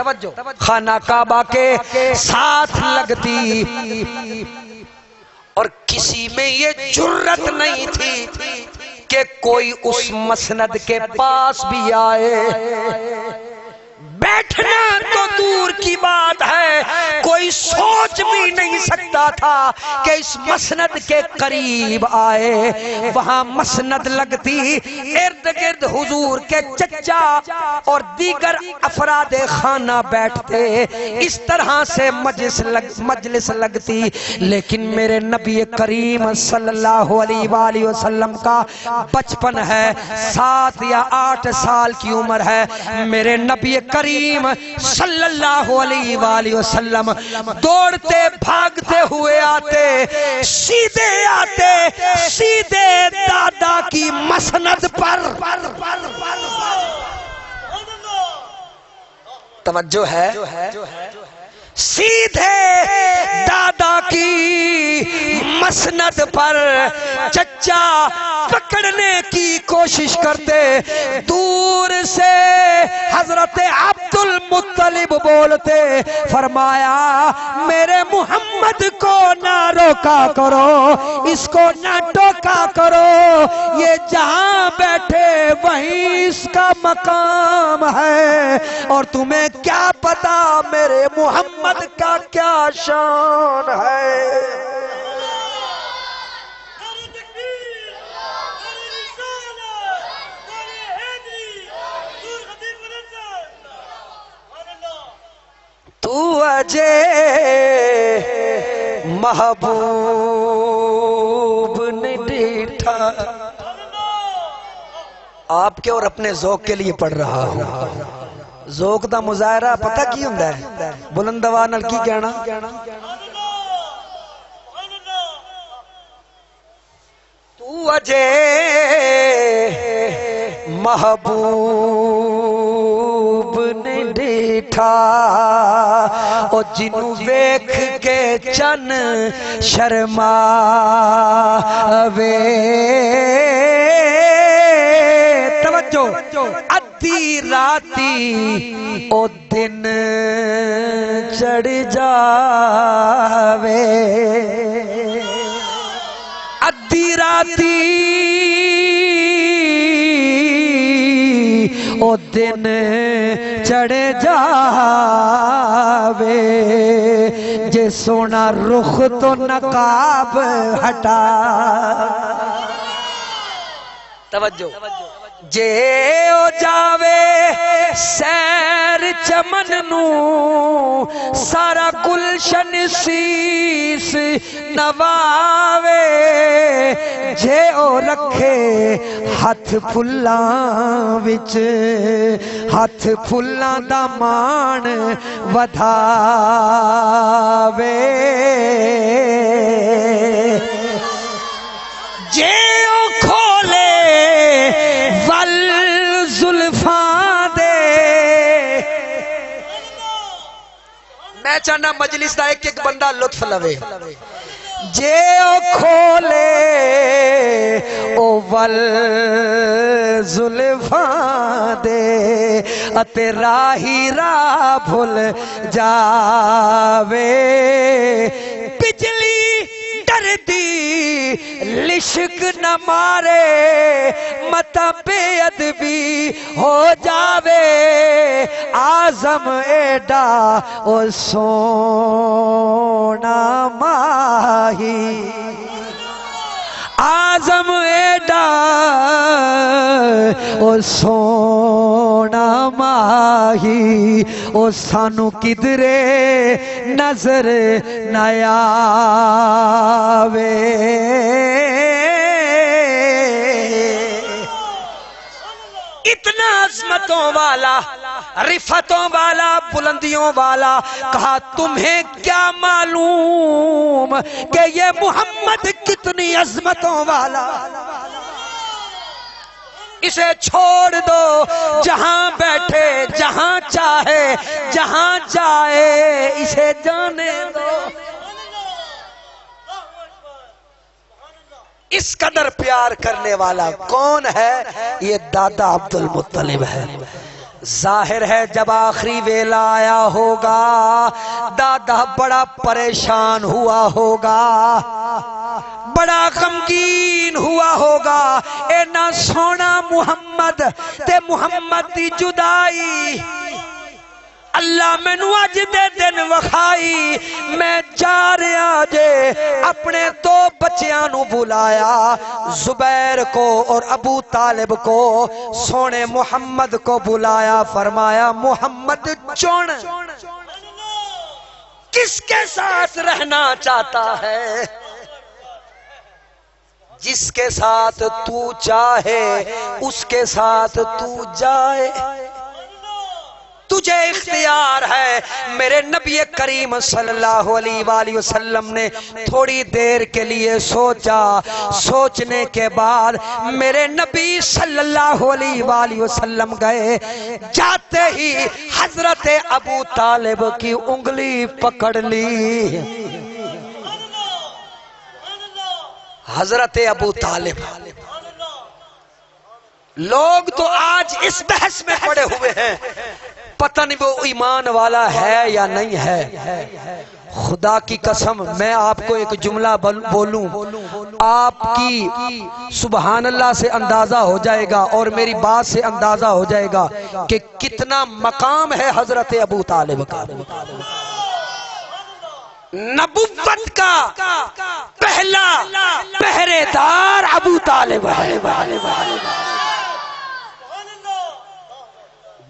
خانہ کعبہ کے ساتھ لگتی اور کسی میں یہ جرت نہیں تھی کہ کوئی اس مسند کے پاس بھی آئے. بیٹھنا تو دور کی بات ہے، کوئی سوچ بھی نہیں سکتا تھا کہ اس مسند کے قریب آئے. وہاں مسند لگتی، ارد گرد حضور کے چچا اور دیگر افراد خانہ بیٹھتے، اس طرح سے مجلس لگتی. لیکن میرے نبی کریم صلی اللہ علیہ وآلہ وسلم کا بچپن ہے، 7 یا 8 سال کی عمر ہے. میرے نبی کریم صلی اللہ علیہ وآلہ وسلم دوڑتے بھاگتے ہوئے آتے، سیدھے دادا کی مسند پر. توجہ ہے، سیدھے دادا کی مسند پر چچا پکڑنے کی کوشش کرتے. دور سے حضرت عبد المطلب بولتے، فرمایا میرے محمد کو نہ روکا کرو، اس کو نہ ٹوکا کرو، یہ جہاں بیٹھے وہیں اس کا مقام ہے، اور تمہیں کیا پتا میرے محمد کا کیا شان ہے. وجہ محبوب نے ڈیٹھا. آپ کے اور اپنے ذوق کے لیے پڑھ رہا ہوں. ذوق دا مظاہرہ پتہ کی ہوندا ہے؟ بلند آواز نال کی کہنا؟ تو وجہ محبوب نے ڈیٹھا او جنوں ویکھ کے چن شرماوے. توجہ ادھی راتی او دن چڑھ جاوے. ادھی راتی او دن چڑھ جاوے. جے سونا رخ تو نقاب ہٹا. توجہ جے او جاوے سیر چمن نو سارا گلشن سیس نواوے. جے او رکھے ہاتھ پھلاں وچ ہاتھ پھلاں دا مان ودھاوے. جے او کھولے ول زلفاں دے. میں چاہنا مجلس دا ایک بندہ لطف لوے. جے او کھولے او ول زلفاں دے اتے راہی راہ بھول جاوے. بجلی ڈردی لشک نہ مارے متا بے ادبی ہو جاوے. آزم ایڈا او سونا ماہی. آزم ایڈا او سونا ماہی او سانو کدرے نظر نہ آوے. اتنا عظمتوں والا رفتوں والا بلندیوں والا کہا تمہیں کیا معلوم کہ یہ محمد کتنی عظمتوں والا. اسے چھوڑ دو جہاں بیٹھے جہاں چاہے جہاں جائے اسے جانے دو. اس قدر پیار کرنے والا کون ہے؟ یہ دادا عبد المطلب ہے. ظاہر ہے جب آخری ویلا آیا ہوگا دادا بڑا پریشان ہوا ہوگا بڑا غمگین ہوا ہوگا. اے نا سونا محمد تے محمد دی جدائی اللہ میں نو اج دے دن وکھائی. میں جا رہا جے اپنے دو بچیاں نو بلایا زبیر کو اور ابو طالب کو. سونے محمد کو بلایا فرمایا محمد چون کس کے ساتھ رہنا چاہتا ہے؟ جس کے ساتھ تو چاہے اس کے ساتھ تو جائے. تجھے اختیار ہے. میرے نبی کریم صلی اللہ علیہ وآلہ وسلم نے تھوڑی دیر کے لیے سوچا. سوچنے کے بعد میرے نبی صلی اللہ علیہ وآلہ وسلم گئے. جاتے ہی حضرت ابو طالب کی انگلی پکڑ لی. حضرت ابو طالب لوگ تو آج اس بحث میں پڑے ہوئے ہیں پتہ نہیں وہ ایمان والا ہے یا نہیں ہے. خدا کی قسم میں آپ کو ایک جملہ بولوں آپ کی سبحان اللہ سے اندازہ ہو جائے گا اور میری بات سے اندازہ ہو جائے گا کہ کتنا مقام ہے حضرت ابو طالب کا. نبوت کا پہلا پہرے دار ابو طالب ہے.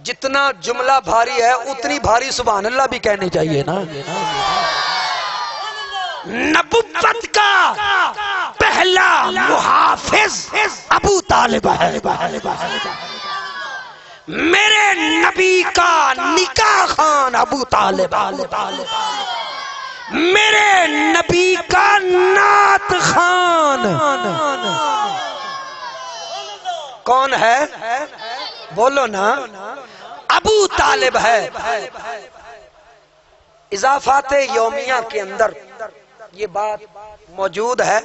جتنا جملہ بھاری ہے اتنی بھاری سبحان اللہ بھی کہنی چاہیے نا. نبوت کا پہلا محافظ ابو طالب ہے. میرے نبی کا نکاح خان ابو طالب، میرے نبی کا نعت خان کون ہے؟ بولو نا. ابو طالب ہے. اضافات یومیہ کے اندر یہ بات موجود ہے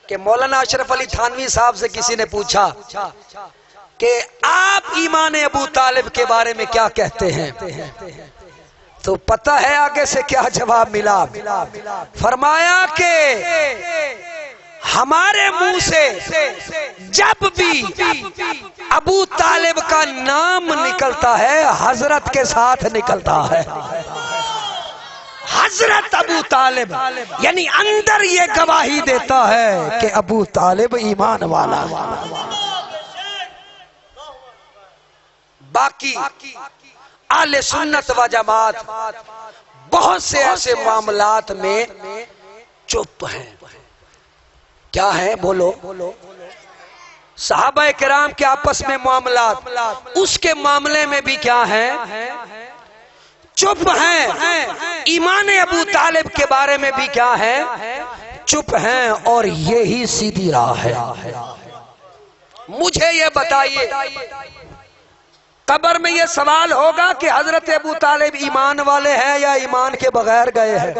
کہ مولانا اشرف علی تھانوی صاحب سے کسی نے پوچھا کہ آپ ایمان ابو طالب کے بارے میں کیا کہتے ہیں، تو پتہ ہے آگے سے کیا جواب ملا؟ فرمایا کہ ہمارے منہ سے جب بھی ابو طالب کا نام نکلتا ہے حضرت کے ساتھ نکلتا ہے. حضرت ابو طالب یعنی اندر یہ گواہی دیتا ہے کہ ابو طالب ایمان والا. باقی اہل سنت و جماعت بہت سے ایسے معاملات میں چپ ہیں. کیا ہیں؟ بولو. صحابہ کرام کے آپس میں معاملات، اس کے معاملے میں بھی کیا ہیں؟ چپ ہیں. ایمان ابو طالب کے بارے میں بھی کیا ہے؟ چپ ہیں. اور یہی سیدھی راہ ہے. مجھے یہ بتائیے قبر میں یہ سوال ہوگا کہ حضرت ابو طالب ایمان والے ہیں یا ایمان کے بغیر گئے ہیں؟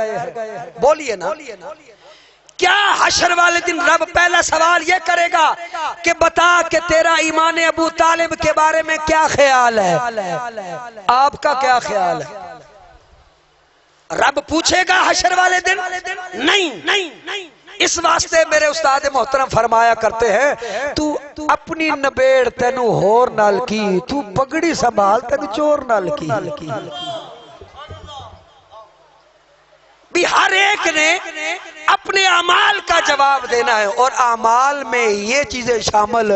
بولیے نا. کیا حشر والے دن رب پہلا سوال یہ کرے گا کہ بتا کہ تیرا ایمان ابو طالب کے بارے میں کیا خیال ہے؟ آپ کا کیا خیال ہے؟ رب پوچھے گا حشر والے دن؟ نہیں. اس واسطے میرے استاد محترم فرمایا کرتے ہیں تو اپنی نبیڑ تینو ہور نال کی، تو پگڑی سنبھال تینو چور نال کی. بھی ہر ایک نے اپنے اعمال کا جواب دینا ہے، اور اعمال میں یہ چیزیں شامل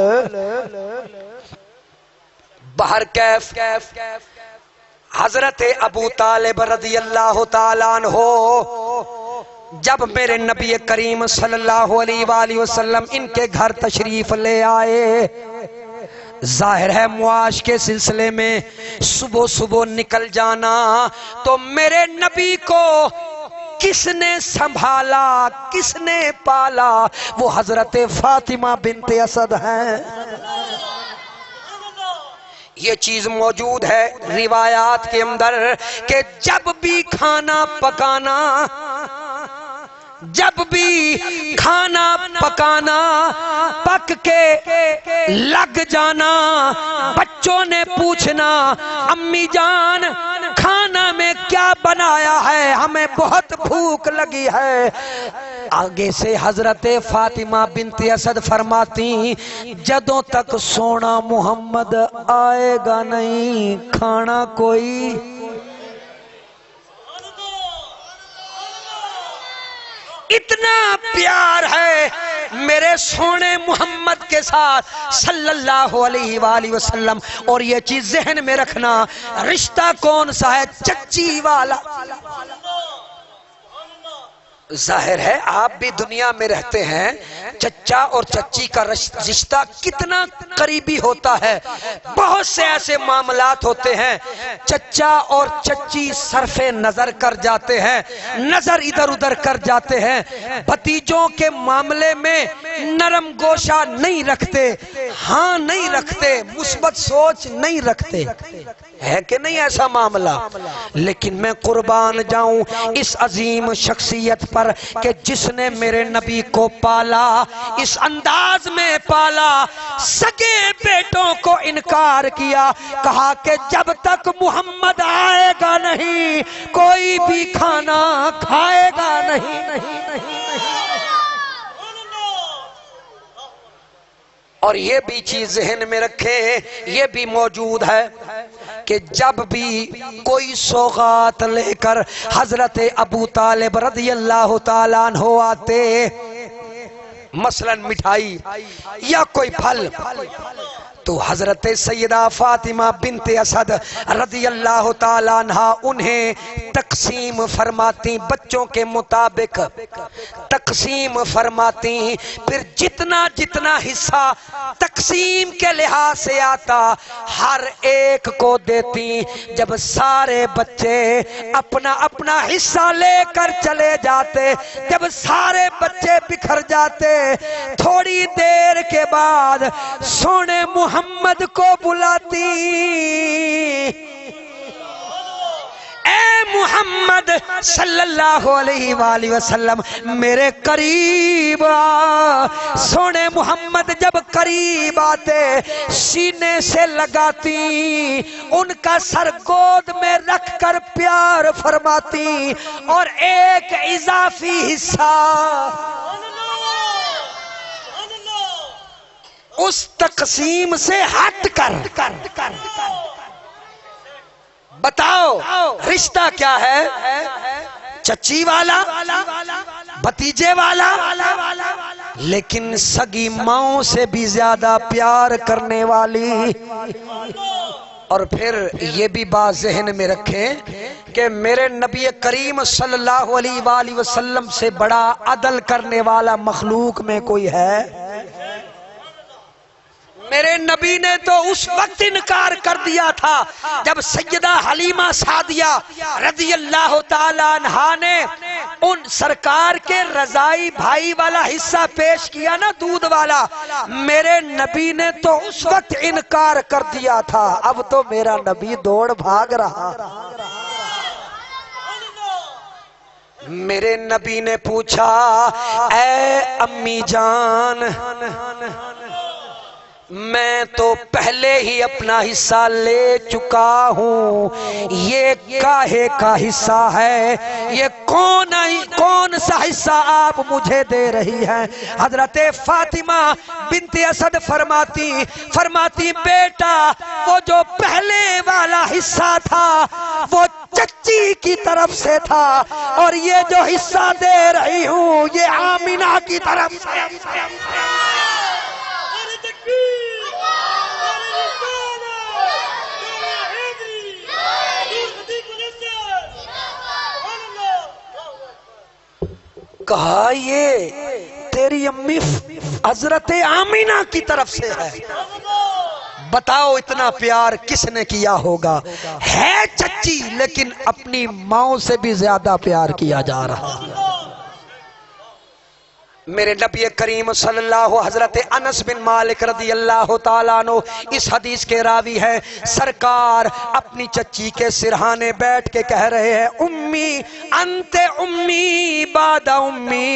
بہر کیف. حضرت ابو طالب رضی اللہ تعالیٰ عنہ جب میرے نبی کریم صلی اللہ علیہ وآلہ وسلم ان کے گھر تشریف لے آئے، ظاہر ہے معاش کے سلسلے میں صبح صبح نکل جانا، تو میرے نبی کو کس نے سنبھالا، کس نے پالا؟ وہ حضرت فاطمہ بنت اسد ہیں. یہ چیز موجود ہے روایات کے اندر کہ جب بھی کھانا پکانا، جب بھی کھانا پکانا پک کے لگ جانا، بچوں نے پوچھنا امی جان کھانا میں کیا بنایا ہے، ہمیں بہت بھوک لگی ہے. آگے سے حضرت فاطمہ بنت اسد فرماتی جدوں تک سونا محمد آئے گا نہیں کھانا کوئی. اتنا پیار ہے میرے سونے محمد کے ساتھ صلی اللہ علیہ وآلہ وسلم. اور یہ چیز ذہن میں رکھنا، رشتہ کون سا ہے؟ چچی والا. ظاہر ہے آپ بھی دنیا میں رہتے ہیں، چچا اور چچی کا رشتہ کتنا قریبی ہوتا ہے. بہت سے ایسے معاملات ہوتے ہیں چچا اور چچی صرف نظر کر جاتے ہیں، نظر ادھر ادھر کر جاتے ہیں. بھتیجوں کے معاملے میں نرم گوشہ نہیں رکھتے، ہاں نہیں رکھتے، مثبت سوچ نہیں رکھتے. ہے کہ نہیں ایسا معاملہ؟ لیکن میں قربان جاؤں اس عظیم شخصیت پر کہ جس نے میرے نبی کو پالا، اس انداز میں پالا، سگے بیٹوں کو انکار کیا، کہا کہ جب تک محمد آئے گا نہیں کوئی بھی کھانا کھائے گا نہیں. اور یہ بھی چیز ذہن میں رکھیں، یہ بھی موجود ہے کہ جب بھی کوئی سوغات لے کر حضرت ابو طالب رضی اللہ تعالیٰ عنہ آتے، مثلا مٹھائی یا کوئی پھل، تو حضرت سیدہ فاطمہ بنت اسد رضی اللہ تعالیٰ عنہ انہیں تقسیم فرماتی، بچوں کے مطابق تقسیم فرماتی، پھر جتنا جتنا حصہ تقسیم کے لحاظ سے آتا ہر ایک کو دیتی۔ جب سارے بچے اپنا اپنا حصہ لے کر چلے جاتے، جب سارے بچے بکھر جاتے، تھوڑی دیر کے بعد سونے محمد کو بلاتی، اے محمد صلی اللہ علیہ وآلہ وسلم میرے قریب آ۔ سونے محمد جب قریب آتے سینے سے لگاتی، ان کا سر گود میں رکھ کر پیار فرماتی، اور ایک اضافی حصہ اس تقسیم سے ہٹ کر بتاؤ رشتہ کیا ہے؟ چچی والا، بھتیجے والا، لیکن سگی ماؤں سے بھی زیادہ پیار کرنے والی۔ اور پھر یہ بھی بات ذہن میں رکھیں کہ میرے نبی کریم صلی اللہ علیہ وآلہ وسلم سے بڑا عدل کرنے والا مخلوق میں کوئی ہے؟ میرے نبی نے تو اس وقت انکار کر دیا تھا جب سیدہ حلیمہ سعدیہ رضی اللہ تعالیٰ عنہا نے ان سرکار کے رضائی بھائی والا حصہ پیش کیا نا، دودھ والا، میرے نبی نے تو اس وقت انکار کر دیا تھا۔ اب تو میرا نبی دوڑ بھاگ رہا۔ میرے نبی نے پوچھا، اے امی جان، میں تو پہلے ہی اپنا حصہ لے چکا ہوں، یہ کاہے کا حصہ ہے؟ یہ کون سا حصہ آپ مجھے دے رہی ہیں؟ حضرت فاطمہ بنت اسد فرماتی بیٹا، وہ جو پہلے والا حصہ تھا وہ چچی کی طرف سے تھا، اور یہ جو حصہ دے رہی ہوں یہ آمینہ کی طرف سے۔ کہا یہ تیری امی حضرت آمینہ کی طرف سے ہے، بتاؤ اتنا پیار کس نے کیا ہوگا؟ ہے چچی لیکن اپنی ماں سے بھی زیادہ پیار کیا جا رہا۔ میرے نبی کریم صلی اللہ، حضرت انس بن مالک رضی اللہ تعالیٰ عنہ اس حدیث کے راوی ہیں، سرکار اپنی چچی کے سرہانے بیٹھ کے کہہ رہے ہیں، امی انت امی بعد امی،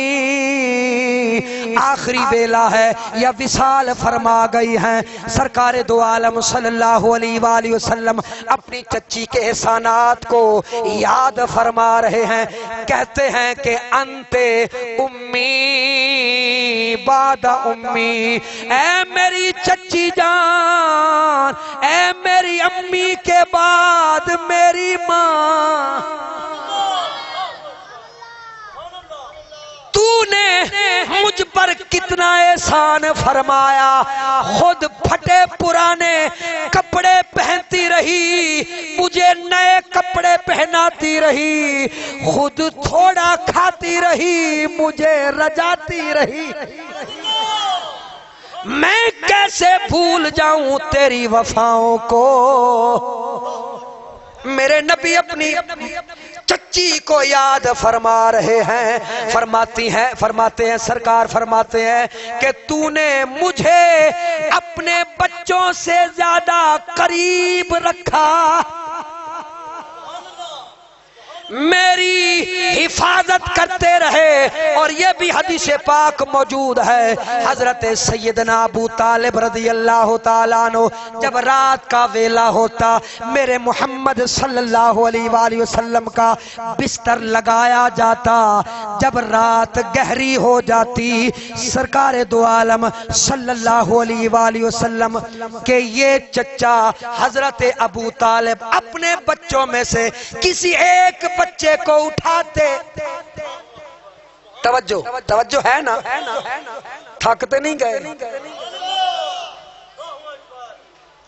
آخری بیلا ہے یا وصال فرما گئی ہیں۔ سرکار دو عالم صلی اللہ علیہ وآلہ وسلم اپنی چچی کے احسانات کو یاد فرما رہے ہیں، کہتے ہیں کہ انت امی بعد امی، اے میری چچی جان، اے میری امی کے بعد میری ماں، تو نے مجھ پر کتنا احسان فرمایا۔ خود پھٹے پرانے کپڑے پہنتی رہی، مجھے نئے کپڑے پہناتی رہی، خود تھوڑا کھاتی رہی، مجھے رجاتی رہی۔ میں کیسے بھول جاؤں تیری وفاؤں کو؟ میرے نبی اپنی چچی کو یاد فرما رہے ہیں، فرماتے ہیں سرکار فرماتے ہیں کہ تو نے مجھے اپنے بچوں سے زیادہ قریب رکھا، میری حفاظت کرتے رہے۔ اور یہ بھی حدیث پاک موجود ہے، حضرت سیدنا ابو طالب رضی اللہ تعالیٰ عنہ جب رات کا ویلا ہوتا، میرے محمد صلی اللہ علیہ وآلہ وسلم کا بستر لگایا جاتا، جب رات گہری ہو جاتی، سرکار دو عالم صلی اللہ علیہ وآلہ وسلم کہ یہ چچا حضرت ابو طالب اپنے بچوں میں سے کسی ایک بچے کو اٹھاتے، توجہ ہے نا، تھکتے نہیں گئے،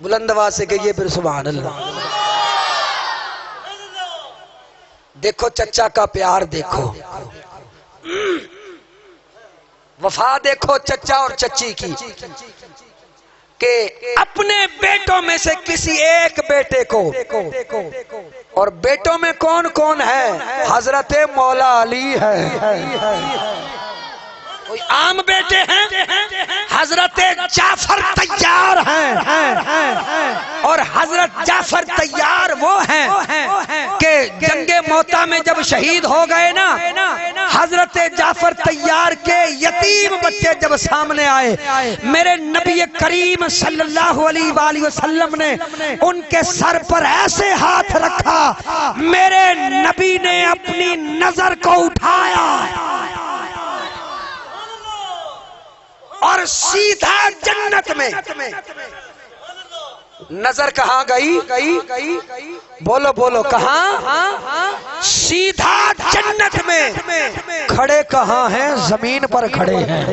بلند آواز سے کہیے پھر سبحان اللہ۔ دیکھو چچا کا پیار دیکھو، وفا دیکھو چچا اور چچی کی، کہ اپنے بیٹوں میں سے کسی ایک بیٹے کو، اور بیٹوں میں کون کون ہے؟ حضرت مولا علی ہے، کوئی عام بیٹے ہیں؟ حضرت جعفر طیار ہیں، اور حضرت جعفر طیار وہ ہیں کہ جنگ موتا میں جب شہید ہو گئے نا، حضرت جعفر طیار کے یتیم بچے جب سامنے آئے، میرے نبی کریم صلی اللہ علیہ وآلہ وسلم نے ان کے سر پر ایسے ہاتھ رکھا، میرے نبی نے اپنی نظر کو اٹھایا اور سیدھا جنت میں۔ نظر کہاں گئی؟ بولو بولو کہاں؟ سیدھا جنت میں۔ کھڑے کہاں ہیں؟ زمین پر کھڑے ہیں۔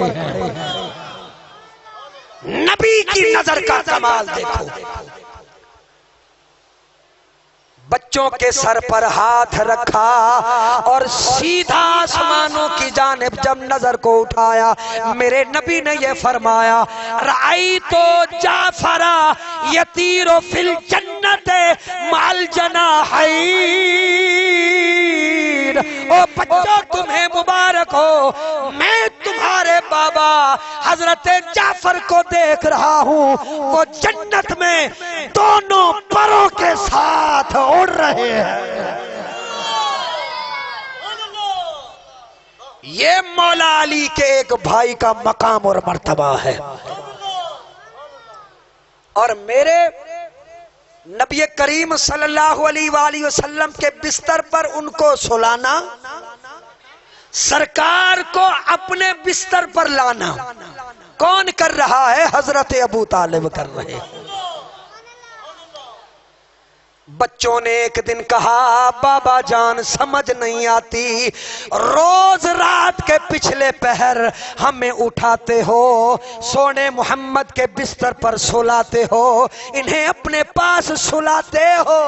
نبی کی نظر کا کمال دیکھو، بچوں کے سر پر ہاتھ رکھا اور سیدھا آسمانوں کی جانب جب نظر کو اٹھایا، میرے نبی نے یہ فرمایا، رأیت جعفر یطیر فی الجنت مع الجناحین۔ او بچوں تمہیں مبارک ہو، میں تمہارے بابا حضرت جعفر کو دیکھ رہا ہوں، وہ جنت میں دونوں پروں کے ساتھ اڑ رہے ہیں۔ یہ مولا علی کے ایک بھائی کا مقام اور مرتبہ ہے، اور میرے نبی کریم صلی اللہ علیہ وآلہ وسلم کے بستر پر ان کو سلانا، سرکار کو اپنے بستر پر لانا کون کر رہا ہے؟ حضرت ابو طالب کر رہے ہیں۔ بچوں نے ایک دن کہا، بابا جان سمجھ نہیں آتی، روز رات کے پچھلے پہر ہمیں اٹھاتے ہو، سونے محمد کے بستر پر سلاتے ہو، انہیں اپنے پاس سلاتے ہو،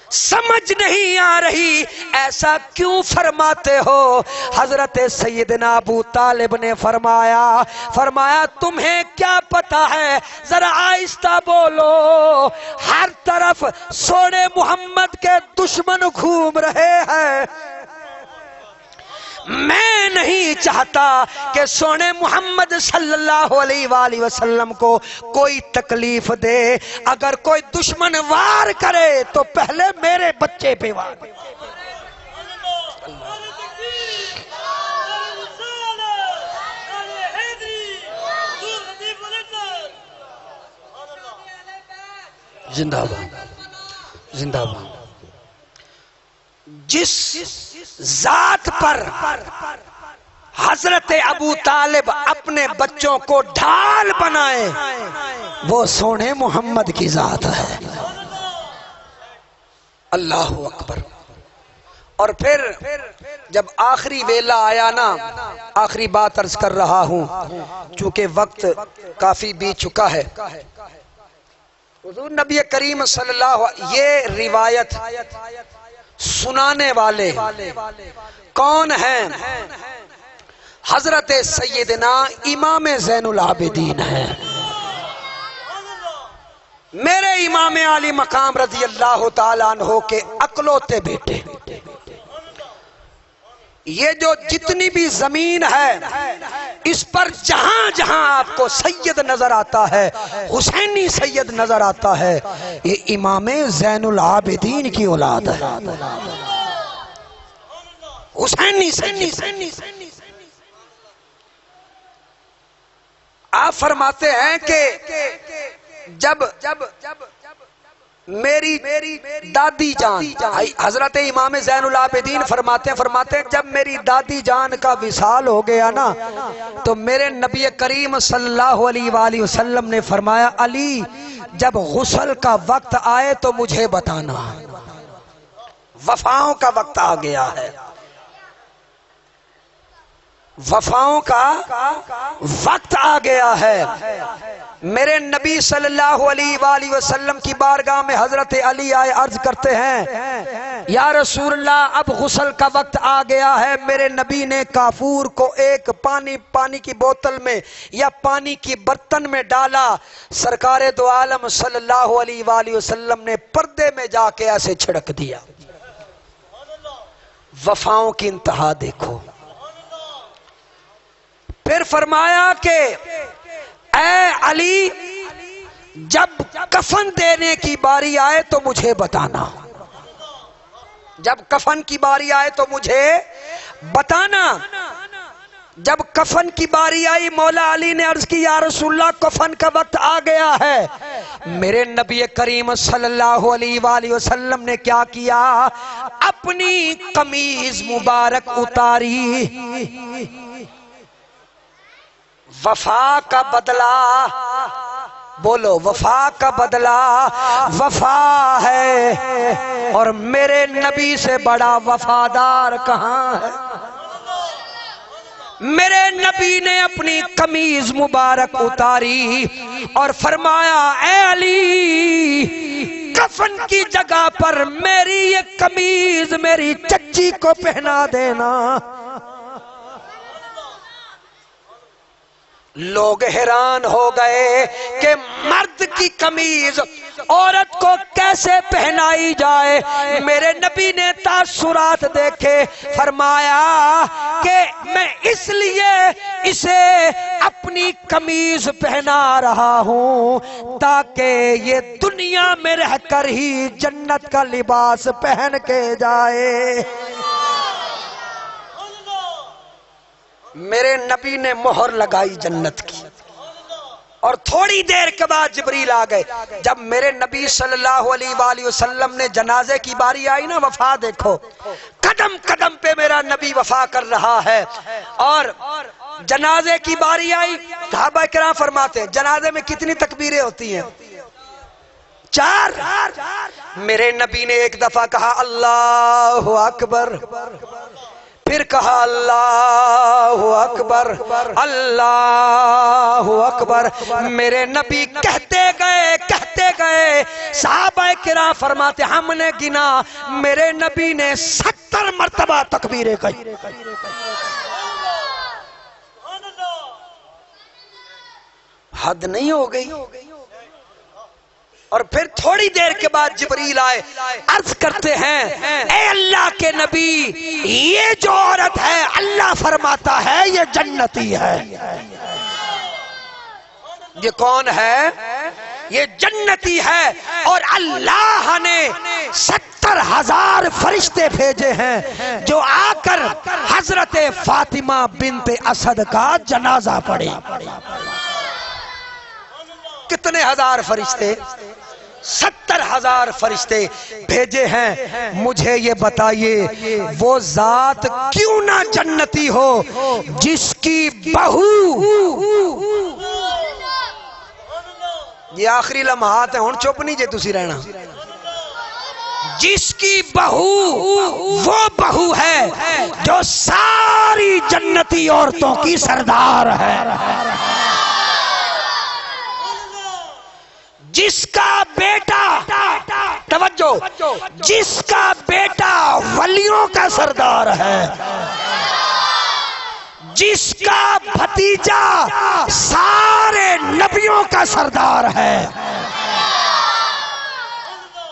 سمجھ نہیں آ رہی ایسا کیوں فرماتے ہو؟ حضرت سیدنا ابو طالب نے فرمایا تمہیں کیا پتا ہے، ذرا آہستہ بولو، ہر طرف سونے محمد کے دشمن گھوم رہے ہیں، میں نہیں چاہتا کہ سونے محمد صلی اللہ علیہ وآلہ وسلم کو کوئی تکلیف دے، اگر کوئی دشمن وار کرے تو پہلے میرے بچے پہ وار کرے۔ زندہ باد، زندہ باد۔ جس ذات پر حضرت ابو طالب اپنے بچوں کو ڈھال بنائے، وہ سونے محمد کی ذات ہے۔ اللہ اکبر۔ اور پھر جب آخری ویلا آیا نا، آخری بات عرض کر رہا ہوں چونکہ وقت کافی بیت چکا ہے، حضور نبی کریم صلی اللہ علیہ وسلم، یہ روایت سنانے والے کون ہیں؟ حضرت سیدنا امام زین العابدین ہیں، میرے امام علی مقام رضی اللہ تعالیٰ عنہ کے اکلوتے بیٹے۔ یہ جو جتنی بھی زمین ہے اس پر جہاں جہاں آپ کو سید نظر آتا ہے، حسینی سید نظر آتا ہے، یہ امام زین العابدین کی اولاد ہے، حسینی سید۔ آپ فرماتے ہیں کہ جب میری دادی جان، حضرت امام زین العابدین فرماتے ہیں جب میری دادی جان کا وصال ہو گیا نا، تو میرے نبی کریم صلی اللہ علیہ وآلہ وسلم نے فرمایا، علی جب غسل کا وقت آئے تو مجھے بتانا، وفاؤں کا وقت آ گیا ہے۔ وفاؤں کا وقت آ گیا ہے۔ میرے نبی صلی اللہ علیہ وآلہ وسلم کی بارگاہ میں حضرت علی آئے، عرض کرتے ہیں یا رسول اللہ اب غسل کا وقت آ گیا ہے۔ میرے نبی نے کافور کو ایک پانی کی بوتل میں یا پانی کی برتن میں ڈالا، سرکار دو عالم صلی اللہ علیہ وآلہ وسلم نے پردے میں جا کے ایسے چھڑک دیا۔ وفاؤں کی انتہا دیکھو۔ پھر فرمایا کہ اے علی جب کفن دینے کی باری آئے تو مجھے بتانا، جب کفن کی باری آئے تو مجھے بتانا۔ جب کفن کی باری آئی مولا علی نے عرض کی یا رسول اللہ کفن کا وقت آ گیا ہے۔ میرے نبی کریم صلی اللہ علیہ وآلہ وسلم نے کیا کیا؟ اپنی قمیض مبارک اتاری۔ وفا کا بدلہ، بولو وفا کا بدلہ وفا ہے، اور میرے نبی سے بڑا وفادار کہاں ہے؟ میرے نبی نے اپنی قمیض مبارک اتاری اور فرمایا اے علی کفن کی جگہ پر میری یہ قمیض میری چچی کو پہنا دینا۔ لوگ حیران ہو گئے کہ مرد کی قمیض عورت کو کیسے پہنائی جائے۔ میرے نبی نے تاثرات دیکھے، فرمایا کہ میں اس لیے اسے اپنی قمیض پہنا رہا ہوں تاکہ یہ دنیا میں رہ کر ہی جنت کا لباس پہن کے جائے۔ میرے نبی نے مہر لگائی جنت کی، اور تھوڑی دیر کے بعد جبریل آ گئے۔ جب میرے نبی صلی اللہ علیہ وآلہ وسلم نے جنازے کی باری آئی نا، وفا دیکھو، قدم قدم پہ میرا نبی وفا کر رہا ہے، اور جنازے کی باری آئی۔ صحابہ کرام فرماتے ہیں جنازے میں کتنی تکبیریں ہوتی ہیں؟ 4۔ میرے نبی نے ایک دفعہ کہا اللہ اکبر، پھر کہا اللہ اکبر اللہ اکبر۔ میرے نبی کہتے گئے صحابہ کرام فرماتے ہم نے گنا، میرے نبی نے 70 مرتبہ تکبیریں کہی۔ حد نہیں ہو گئی؟ اور پھر تھوڑی دیر کے بعد جبریل آئے، عرض کرتے ہیں اے اللہ کے نبی یہ جو عورت ہے اللہ فرماتا ہے یہ جنتی ہے۔ یہ کون ہے؟ یہ جنتی ہے، اور اللہ نے 70,000 فرشتے بھیجے ہیں جو آ کر حضرت فاطمہ بنت اسد کا جنازہ پڑھے۔ کتنے ہزار فرشتے؟ 70,000 فرشتے بھیجے ہیں۔ مجھے یہ بتائیے وہ ذات کیوں نہ جنتی ہو جس کی بہو، یہ آخری لمحات ہیں، ہن چپ نہیں جے تسی رہنا، جس کی بہو وہ بہو ہے جو ساری جنتی عورتوں کی سردار ہے، جس کا بیٹا، توجہ، جس کا بیٹا ولیوں کا سردار ہے، جس کا بھتیجا سارے نبیوں کا سردار ہے،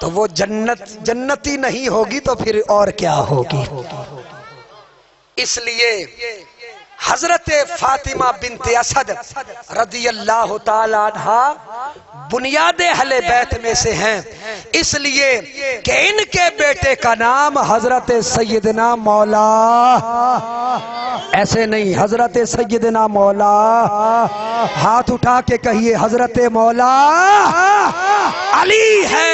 تو وہ جنتی نہیں ہوگی تو پھر اور کیا ہوگی؟ اس لیے حضرت فاطمہ بنت اسد رضی اللہ تعالی عنہا بنیاد اہل بیت میں سے ہیں، اس لیے کہ ان کے بیٹے کا نام حضرت سیدنا مولا، ایسے نہیں، حضرت سیدنا مولا، ہاتھ اٹھا کے کہیے حضرت مولا علی ہے۔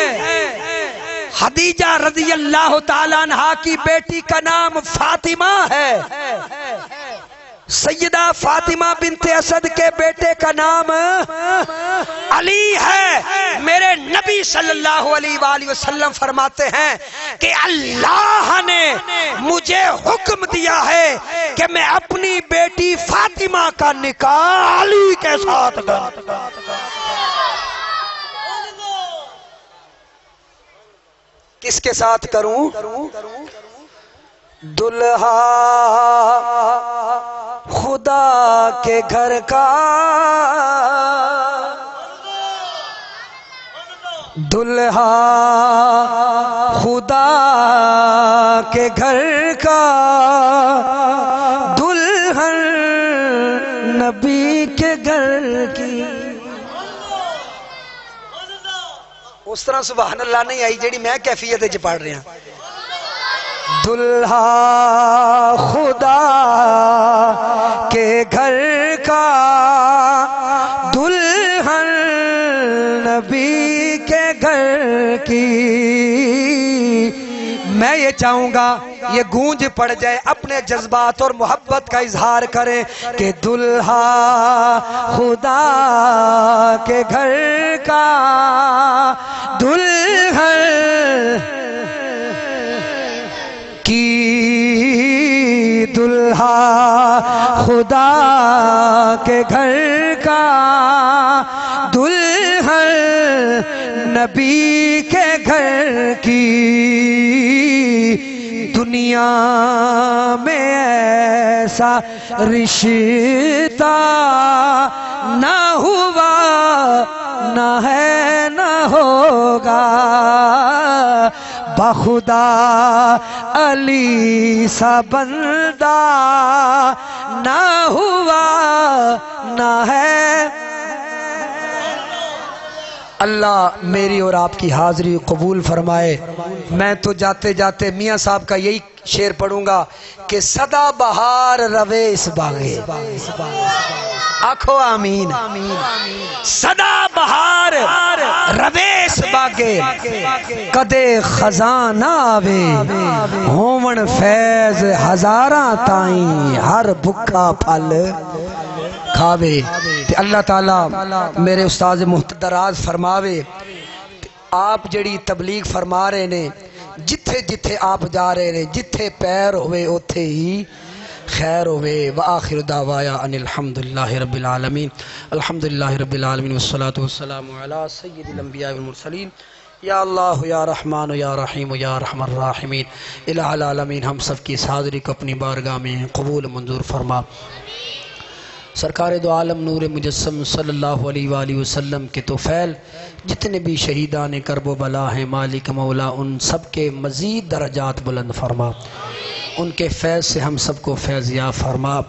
خدیجہ رضی اللہ تعالی عنہا کی بیٹی کا نام فاطمہ ہے، سیدہ فاطمہ بنت اسد کے بیٹے کا نام علی ہے۔ میرے نبی صلی اللہ علیہ وآلہ وسلم فرماتے ہیں کہ اللہ نے مجھے حکم دیا ہے کہ میں اپنی بیٹی فاطمہ کا نکاح علی کے ساتھ کروں۔ کس کے ساتھ کروں؟ دلہا خدا کے گھر کا، دلہا خدا کے گھر کا، دلہن نبی کے گھر کی۔ اس طرح سبحان اللہ نہیں آئی جیڑی میں کیفیت وچ پڑھ رہا ہوں۔ دلہا خدا کے گھر کا، دلہن نبی کے گھر کی۔ میں یہ چاہوں گا یہ گونج پڑ جائے، اپنے جذبات اور محبت کا اظہار کریں کہ دلہا خدا کے گھر کا، دلہن کی، دلہا خدا کے گھر کا، دلہن نبی کے گھر کی۔ دنیا میں ایسا رشتہ نہ ہوا، نہ ہے نہ ہوگا، بخدا علی سا بندہ نہ ہوا نہ ہے۔ اللہ میری اور آپ کی حاضری قبول فرمائے۔ میں تو جاتے جاتے میاں صاحب کا یہی شعر پڑھوں گا کہ سدا بہار روے اس باغے، آنکھو آمین۔ سدا بہار روے اس باغے، کدے خزاں نہ آوے، ہومن فیض ہزاراں تائیں، ہر بھکا پھل کھاوے۔ اللہ تعالیٰ میرے استاذ محتدراز فرماوے، آپ جڑی تبلیغ فرما رہے نے، جتھے جتھے آپ جا رہے نے، جتھے پیر ہوئے اتھے ہی خیر ہوئے۔ وآخر دعوایا ان الحمدللہ رب العالمین، الحمدللہ رب العالمین، والصلاة والسلام علی سید الانبیاء والمرسلین۔ یا اللہ یا رحمان یا رحیم یا رحم الراحمین، الہ العالمین ہم سب کی اس حاضری کو اپنی بارگاہ میں قبول منظور فرما۔ سرکار دو عالم نور مجسم صلی اللہ علیہ وآلہ وسلم کے توفیل جتنے بھی شہیدان کرب و بلا ہیں، مالک مولا ان سب کے مزید درجات بلند فرما، ان کے فیض سے ہم سب کو فیض یاب فرما۔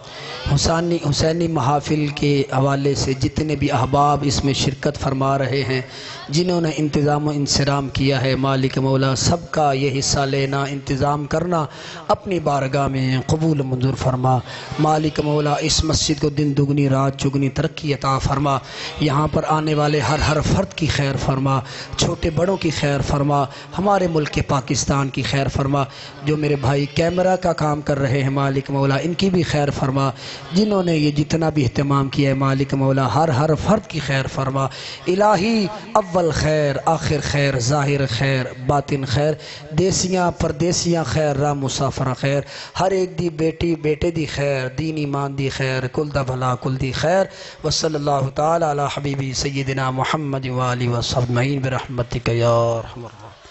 حسینی محافل کے حوالے سے جتنے بھی احباب اس میں شرکت فرما رہے ہیں، جنہوں نے انتظام و انصرام کیا ہے، مالک مولا سب کا یہ حصہ لینا، انتظام کرنا اپنی بارگاہ میں قبول منظور فرما۔ مالک مولا اس مسجد کو دن دگنی رات چگنی ترقی عطا فرما، یہاں پر آنے والے ہر فرد کی خیر فرما، چھوٹے بڑوں کی خیر فرما، ہمارے ملک پاکستان کی خیر فرما۔ جو میرے بھائی کیمرہ کا کام کر رہے ہیں، مالک مولا ان کی بھی خیر فرما، جنہوں نے یہ جتنا بھی اہتمام کیا ہے، مالک مولا ہر فرد کی خیر فرما۔ الہی اول خیر، آخر خیر، ظاہر خیر، باطن خیر، دیسیاں پردیسیاں خیر، راہ مسافرہ خیر، ہر ایک دی بیٹی بیٹے دی خیر، دین ایمان دی خیر، کل دا بھلا کل دی خیر۔ وصلی اللہ تعالی علی حبیبی سیدنا محمد وآلہ وصحبہ اجمعین برحمتک یا ارحم الراحمین۔